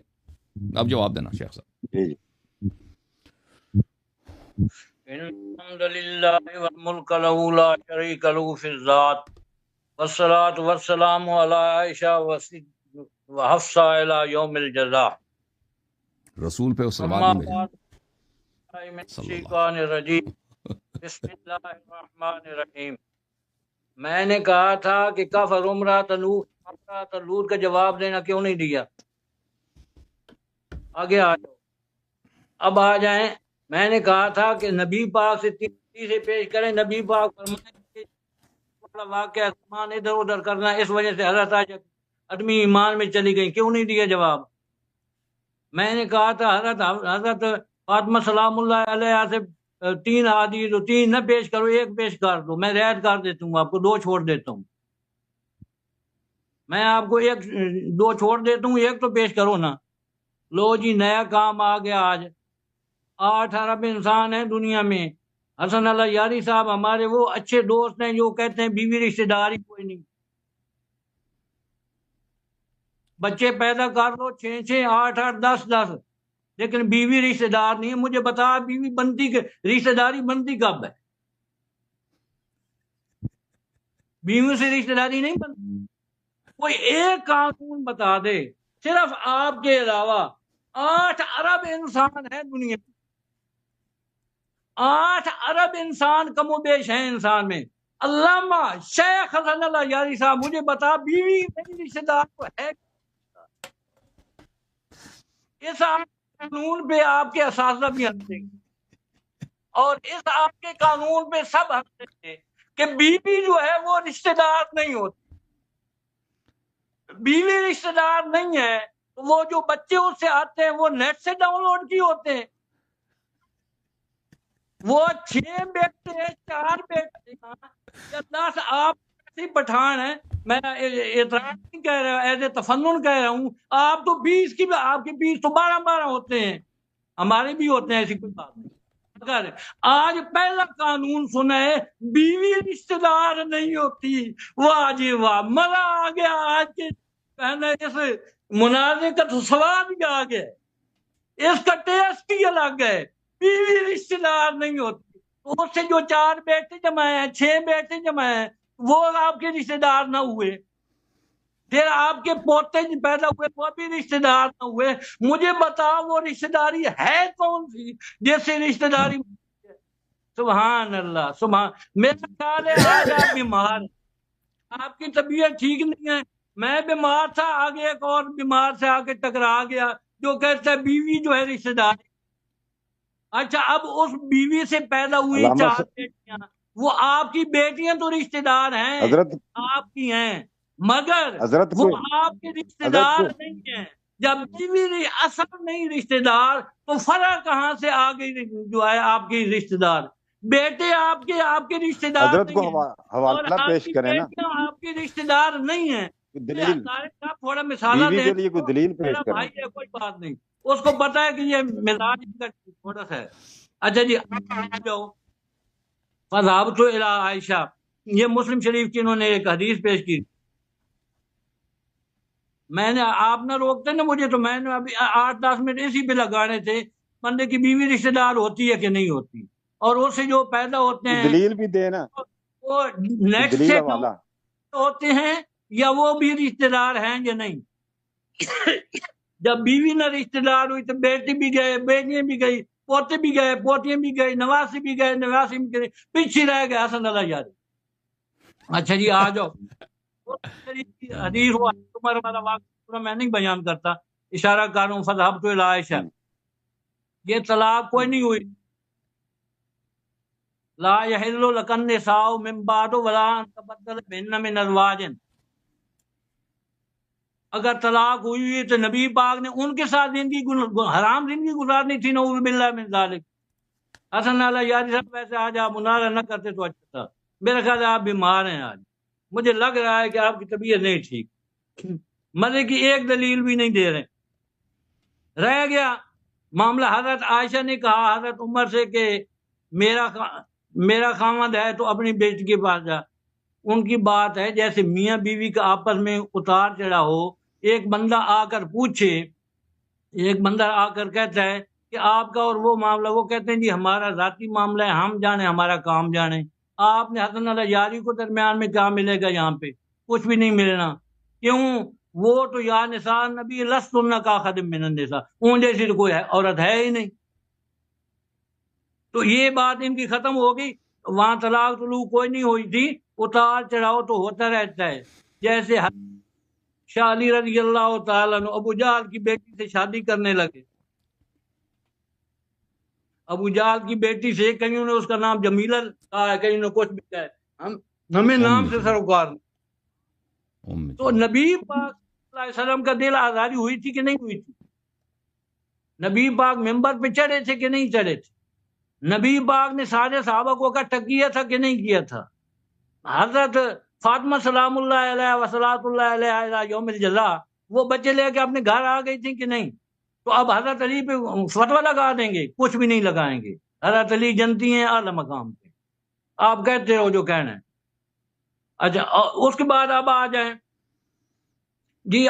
C: اب جواب دینا شیخ صاحب.
A: جی
B: الحمد للہ والملک له لا شریک له فی الذات والصلاة والسلام علی عائشہ وحفصہ الی یوم الجزاء.
C: رسول پہ سلوات
B: اما
C: بھی بھیجیں.
B: بعد من
C: صلی اللہ
B: الشیطان الرجیم بسم اللہ الرحمن الرحیم. میں نے کہا تھا کہ کفر امرأۃ لوط کا جواب دینا کیوں نہیں دیا؟ آگے آ جاؤ، اب آ جائیں. میں نے کہا تھا کہ نبی پاک سے سے پیش کریں. نبی پاک فرمائے واقعہ ایمان ادھر ادھر کرنا، اس وجہ سے حضرت عائشہ آدمی ایمان میں چلی گئی. کیوں نہیں دیا جواب؟ میں نے کہا تھا حضرت فاطمہ سلام اللہ علیہ سے 3 حدیث 3 نہ پیش کرو، 1 پیش کر دو، میں رعایت کر دیتا ہوں، آپ کو 2 چھوڑ دیتا ہوں. میں آپ کو 2 چھوڑ دیتا ہوں، 1 تو پیش کرو نا. لو جی نیا کام آ گیا. آج 8 ارب انسان ہیں دنیا میں. حسن اللہ یاری صاحب ہمارے وہ اچھے دوست ہیں جو کہتے ہیں بیوی رشتہ داری کوئی نہیں، بچے پیدا کر لو 6 6 8 8 10 10، لیکن بیوی رشتہ دار نہیں ہے. مجھے بتا بیوی بنتی رشتہ داری بنتی کب ہے؟ بیوی سے رشتہ داری نہیں بنتی. کوئی ایک قانون بتا دے. صرف آپ کے علاوہ 8 ارب انسان ہیں دنیا میں، 8 ارب انسان کم و بیش ہیں انسان میں. علامہ شیخ حسن اللہ یاری صاحب مجھے بتا بیوی میری رشتہ دار کو ہے؟ اس قانون پہ آپ کے اساتذہ بھی ہنستے ہیں اور اس آپ کے قانون پہ سب ہنستے ہیں کہ بیوی جو ہے وہ رشتہ دار نہیں ہوتی. بیوی رشتہ دار نہیں ہے تو وہ جو بچے اس سے آتے ہیں وہ نیٹ سے ڈاؤن لوڈ کی ہوتے ہیں. وہ 6 بیٹے ہیں 4 بیٹے یا 10. آپ پٹھان ہیں، میں اعتراض نہیں کہہ رہا، ایز اے تفنن کہہ رہا ہوں. آپ تو 20 کی، آپ کے 20 تو 12 12 ہوتے ہیں، ہمارے بھی ہوتے ہیں، ایسی کوئی بات نہیں. اگر آج پہلا قانون سنا ہے بیوی رشتہ دار نہیں ہوتی. واہ جی واہ، مزہ آ گیا. آج کے اس مناظرے کا تو سواد بھی آ گیا، اس کا ٹیسٹ ہی الگ ہے. بیوی رشتہ دار نہیں ہوتی تو اس سے جو 4 بیٹے جمع ہیں 6 بیٹے جمع ہیں وہ آپ کے رشتہ دار نہ ہوئے. پھر آپ کے پوتے پیدا ہوئے وہ بھی رشتہ دار نہ ہوئے. مجھے بتاؤ وہ رشتہ داری ہے کون سی جس سے رشتہ داری؟ سبحان اللہ سبحان. میرا خیال ہے آج آپ بیمار ہیں، آپ کی طبیعت ٹھیک نہیں ہے. میں بیمار تھا، آگے ایک اور بیمار سے آ کے ٹکرا گیا جو کہتا ہے بیوی جو ہے رشتہ دار. اچھا اب اس بیوی سے پیدا ہوئی 4 بیٹیاں، وہ آپ کی بیٹیاں تو رشتہ دار ہیں،
A: حضرت
B: آپ کی ہیں، مگر
A: حضرت
B: وہ
A: کو
B: آپ کے رشتہ دار نہیں ہیں. جب بیوی اصل نہیں رشتہ دار تو فرق کہاں سے آ گئی جو ہے آپ کی رشتہ دار؟ بیٹے آپ کے رشتہ دار
A: حضرت کو
B: نہیں ہیں اور
A: حوالہ
B: آپ
A: پیش
B: کی
A: کریں نا،
B: بیٹیاں آپ کے رشتہ دار نہیں ہیں.
A: دلیل
B: طارق صاحب تھوڑا مثالہ
A: بیوی
B: دیں،
A: کے لیے کوئی دلیل پیش
B: میرا
A: کریں.
B: بھائی ہے کوئی بات نہیں، اس کو پتا ہے کہ یہ مزاج تھوڑا سا ہے. اچھا جی جاؤ فذهبت الى عائشہ. یہ مسلم شریف کی انہوں نے ایک حدیث پیش کی. میں نے آپ نہ روکتے نا مجھے تو میں نے ابھی 8-10 منٹ اسی پہ لگانے تھے. بندے کی بیوی رشتہ دار ہوتی ہے کہ نہیں ہوتی، اور اس سے جو پیدا ہوتے ہیں
A: دلیل بھی دینا،
B: وہ نیٹ
A: دلیل
B: سے
A: حوالہ.
B: ہوتے ہیں یا وہ بھی رشتہ دار ہیں یا نہیں. جب بیوی نہ رشتہ دار ہوئی تو بیٹی بھی گئے، بیٹیاں بھی گئی، پوتے بھی گئے، پوتیاں بھی گئی، نواسی بھی گئے، نواسی بھی گئے، پیچھے رہ گئے حسن اللہ یاری. اچھا جی آ جاؤ حدیث عمر والا واقعہ میں نہیں بیان کرتا، اشارہ کروں فذهبت الى عائشہ. یہ طلاق کوئی نہیں ہوئی. لا يحل لك النساء من بعد ولا ان تبدل بهن من ازواج. اگر طلاق ہوئی تو نبی پاک نے ان کے ساتھ زندگی حرام زندگی گزارنی تھی، نعوذ باللہ من ذالک. حسن اللہ یاری صاحب ویسے آج آپ مناظرہ نہ کرتے تو اچھا تھا. میرا خیال ہے آپ بیمار ہیں، آج مجھے لگ رہا ہے کہ آپ کی طبیعت نہیں ٹھیک. مزے کی ایک دلیل بھی نہیں دے رہے. رہ گیا معاملہ حضرت عائشہ نے کہا حضرت عمر سے کہ میرا خامد ہے تو اپنی بیٹی کے پاس جا. ان کی بات ہے جیسے میاں بیوی کا آپس میں اتار چڑھا ہو، ایک بندہ آ کر پوچھے، ایک بندہ آ کر کہتا ہے کہ آپ کا اور وہ معاملہ، وہ کہتے ہیں جی ہمارا ذاتی معاملہ ہے، ہم جانے ہمارا کام جانے. آپ نے حسن اللہ یاری کو درمیان میں کیا ملے گا؟ یہاں پہ کچھ بھی نہیں ملنا. کیوں؟ وہ تو یا نساء نبی لستن کا خدم من النساء، اون جیسی تو کوئی عورت ہے ہی نہیں. تو یہ بات ان کی ختم ہو گئی. وہاں طلاق طلوق کوئی نہیں ہوئی تھی، اتار چڑھاؤ تو ہوتا رہتا ہے. جیسے شاہ علی رضی اللہ تعالیٰ عنہ ابو جہل کی بیٹی سے شادی کرنے لگے. ابو جہل کی بیٹی سے کہیں نے اس کا نام جمیلہ کہا ہے، کہیں نے کچھ بھی کہا ہے، ہمیں نام سے سروکار. تو نبی پاک صلی اللہ علیہ وسلم کا دل آزاری ہوئی تھی کہ نہیں ہوئی تھی؟ نبی پاک ممبر پہ چڑھے تھے کہ نہیں چڑھے تھے؟ نبی پاک نے سارے صحابہ کو اکٹھا کیا تھا کہ نہیں کیا تھا؟ حضرت فاطمہ سلام اللہ علیہ وصلاۃ اللہ علیہ یوم الجزا وہ بچے لے کے اپنے گھر آ گئی تھی کہ نہیں؟ تو اب حضرت علی پہ فتویٰ لگا دیں گے؟ کچھ بھی نہیں لگائیں گے. حضرت علی جنتی ہیں اعلی مقام پہ، آپ کہتے ہو جو کہنا ہے. اچھا اس کے بعد اب آ جائیں جی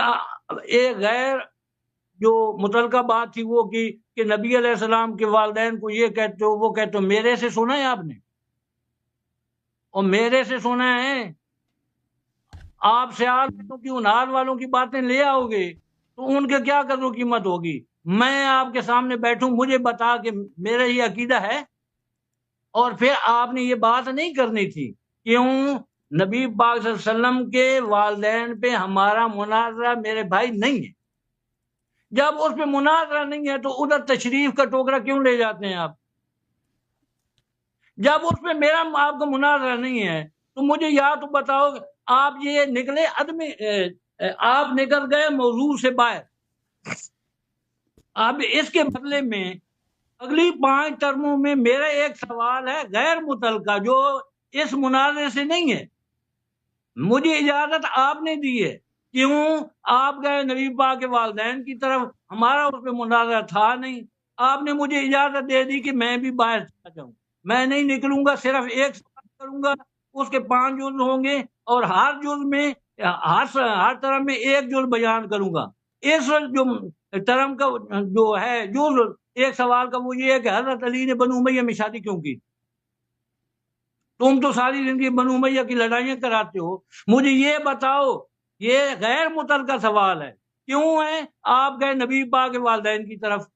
B: ایک غیر جو متعلقہ بات تھی وہ کی کہ نبی علیہ السلام کے والدین کو یہ کہتے ہو، وہ کہتے ہو میرے سے سنا ہے آپ نے، اور میرے سے سنا ہے. آپ سیال کی انہار والوں کی باتیں لے آؤ گے تو ان کے کیا قدر و قیمت ہوگی؟ میں آپ کے سامنے بیٹھوں، مجھے بتا کہ میرا یہ عقیدہ ہے، اور پھر آپ نے یہ بات نہیں کرنی تھی. کیوں؟ نبی پاک صلی اللہ علیہ وسلم کے والدین پہ ہمارا مناظرہ میرے بھائی نہیں ہے. جب اس پہ مناظرہ نہیں ہے تو ادھر تشریف کا ٹوکرا کیوں لے جاتے ہیں آپ؟ جب اس پہ میرا آپ کا مناظرہ نہیں ہے تو مجھے یا تو بتاؤ آپ یہ نکلے آپ نکل گئے موضوع سے باہر. اب اس کے بدلے میں اگلی 5 ٹرموں میں میرا ایک سوال ہے غیر متعلقہ جو اس مناظرے سے نہیں ہے. مجھے اجازت آپ نے دی ہے. کیوں؟ آپ گئے نبی پاک کے والدین کی طرف، ہمارا اس پہ مناظرہ تھا نہیں. آپ نے مجھے اجازت دے دی کہ میں بھی باہر چلا جاؤں. میں نہیں نکلوں گا، صرف ایک سوال کروں گا، اس کے 5 جز ہوں گے، اور ہر جز میں ہر طرف میں ایک جز بیان کروں گا. اس جو ٹرم کا جو ہے جز ایک سوال کا وہ یہ ہے کہ حضرت علی نے بنو امیہ میں شادی کیوں کی؟ تم تو ساری زندگی بنو امیہ کی لڑائیاں کراتے ہو. مجھے یہ بتاؤ، یہ غیر متعلقہ سوال ہے. کیوں ہے؟ آپ گئے نبی پاک کے والدین کی طرف،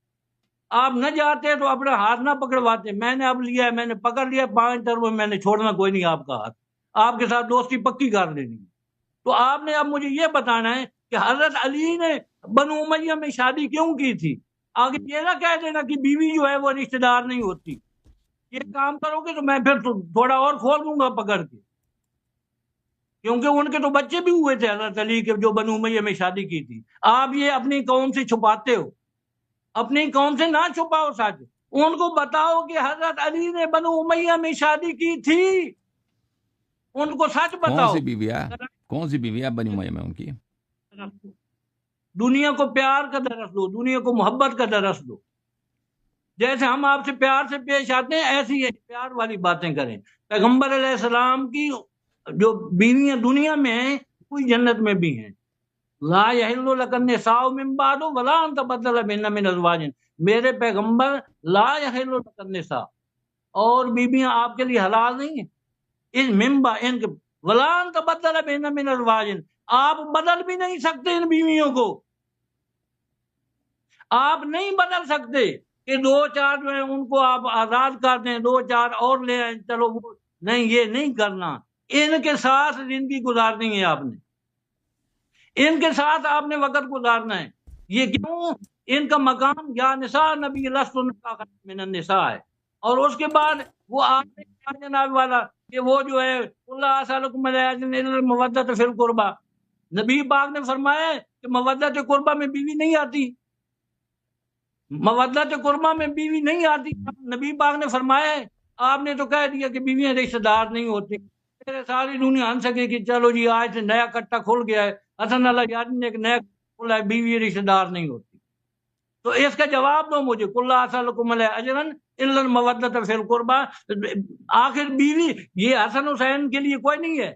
B: آپ نہ جاتے تو اپنا ہاتھ نہ پکڑواتے. میں نے اب لیا ہے، میں نے پکڑ لیا 5 ٹرم، میں نے چھوڑنا کوئی نہیں آپ کا ہاتھ، آپ کے ساتھ دوستی پکی کر دینی. تو آپ نے اب مجھے یہ بتانا ہے کہ حضرت علی نے بنو امیہ میں شادی کیوں کی تھی. آگے یہ نہ کہہ دینا کہ بیوی جو ہے وہ رشتہ دار نہیں ہوتی. یہ کام کرو گے تو میں پھر تھوڑا اور کھول دوں گا پکڑ کے، کیونکہ ان کے تو بچے بھی ہوئے تھے حضرت علی کے جو بنو امیہ میں شادی کی تھی. آپ یہ اپنی قوم سے چھپاتے ہو، اپنی قوم سے نہ چھپاؤ سچ. ان کو بتاؤ کہ حضرت علی نے بنو امیہ میں شادی کی تھی، ان کو سچ بتاؤ.
C: کون سی بیوی ہے بنی امیہ میں ان کی؟
B: دنیا کو پیار کا درس دو، دنیا کو محبت کا درس دو. جیسے ہم آپ سے پیار سے پیش آتے ہیں ایسی پیار والی باتیں کریں. پیغمبر علیہ السلام کی جو بیویاں دنیا میں ہیں کوئی جنت میں بھی ہیں. لا یحل لک النساء من بعد ولا ان تبدل بهن من ازواج. میرے پیغمبر لا یحل لک النساء، اور بیویاں آپ کے لیے حلال نہیں ہیں. اس منبع ان کے ولا ان تبدل بهن من ازواج، آپ بدل بھی نہیں سکتے ان بیویوں کو. آپ نہیں بدل سکتے کہ 2-4 جو ہیں ان کو آپ آزاد کر دیں، 2-4 اور لے آئیں، چلو وہ نہیں، یہ نہیں کرنا. ان کے ساتھ زندگی گزارنی ہے آپ نے، ان کے ساتھ آپ نے وقت گزارنا ہے. یہ کیوں؟ ان کا مقام یا نساء نبی لستن کا خدم من النساء ہے. اور اس کے بعد وہ آپ نے کہا جناب والا کہ وہ جو ہے اللہ اسالکم علیہ المودۃ فی القربہ. نبی پاک نے فرمایا کہ مودۃ قربہ میں بیوی نہیں آتی، مودت قربہ میں بیوی نہیں آتی. نبی پاک نے فرمایا ہے، آپ نے تو کہہ دیا کہ بیویاں رشتہ دار نہیں ہوتی. ساری دنیا ہنس سکے کہ چلو جی آج سے نیا کٹا کھل گیا ہے، حسن اللہ یاری نے ایک نیا کھولا ہے، بیوی رشتہ دار نہیں ہوتی. تو اس کا جواب دو مجھے. قل لا اسألکم علیہ اجرا الا المودۃ فی القربہ. آخر بیوی یہ حسن حسین کے لیے کوئی نہیں ہے،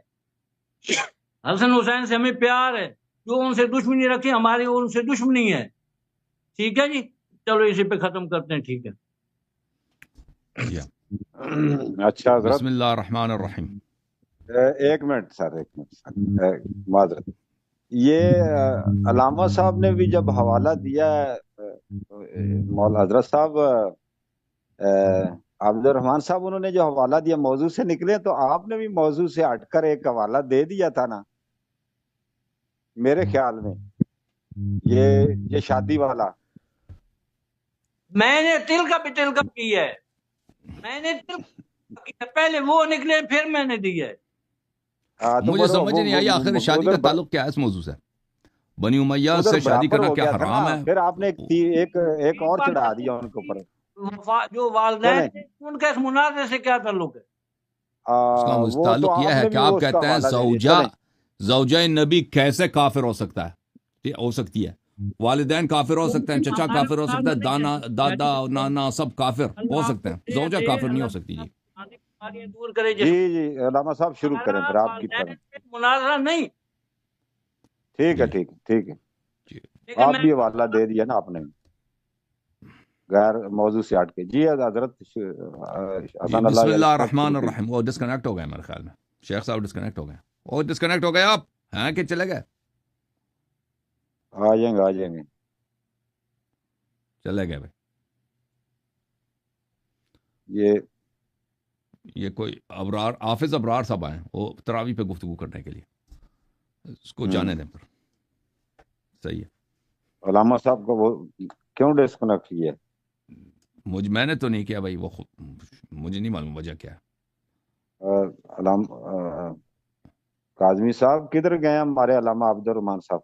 B: حسن حسین سے ہمیں پیار ہے، جو ان سے دشمنی رکھے ہماری ان سے دشمنی ہے. ٹھیک ہے جی، چلو اسی پہ ختم کرتے ہیں. ٹھیک ہے.
A: اچھا حضرت،
C: بسم اللہ الرحمن الرحیم.
A: ایک منٹ سر، ایک منٹ سر، معذرت. یہ علامہ صاحب نے بھی جب حوالہ دیا مولا حضرت صاحب عبد الرحمان صاحب، انہوں نے جو حوالہ دیا موضوع سے نکلے، تو آپ نے بھی موضوع سے ہٹ کر ایک حوالہ دے دیا تھا نا میرے خیال میں، یہ شادی والا.
B: میں نے تل کا بھی تل کا کیا ہے، میں نے تل کا کیا، پہلے وہ نکلے پھر میں نے دیا ہے.
C: مجھے سمجھ نہیں آئی آخر شادی کا تعلق کیا ہے اس موضوع سے؟ بنی امیہ سے شادی کرنا کیا حرام ہے؟
A: پھر آپ نے ایک اور چڑھا دیا ان کے اوپر.
B: جو والدین ان کا اس مناظرے سے کیا تعلق ہے؟
C: اس کا تعلق یہ ہے کہ آپ کہتے ہیں زوجہ نبی کیسے کافر ہو سکتا ہے؟ ہو سکتی ہے. والدین کافر ہو سکتے ہیں، چچا کافر ہو سکتا ہے، دادا نانا سب کافر ہو سکتے ہیں، زوجہ کافر نہیں ہو سکتی.
A: جی جی علامہ صاحب شروع کریں، پھر آپ کی طرف.
B: مناظرہ نہیں.
A: ٹھیک ہے ٹھیک ہے ٹھیک ہے، آپ بھی حوالہ دے دیا نا آپ نے غیر موضوع سے ہٹ کے. جی حضرت حسن اللہ.
C: بسم اللہ الرحمن الرحیم. وہ ڈسکنیکٹ ہو گئے میرے خیال میں، شیخ صاحب ڈسکنیکٹ ہو گئے. اور ڈسکنیکٹ ہو گئے آپ ہیں کہ چلے گئے؟
A: آ جائیں گے
C: چلے گئے بھائی. یہ کوئی ابرار حافظ ابرار صاحب آئے، وہ تراویح پہ گفتگو کرنے کے لیے، اس کو جانے دیں پر. صحیح ہے.
A: علامہ صاحب کو وہ کیوں ڈسکنیکٹ کیا؟
C: میں نے تو نہیں کیا بھائی، وہ مجھے نہیں معلوم وجہ کیا ہے.
A: کاظمی صاحب کدھر گئے ہمارے علامہ عبد الرحمان صاحب؟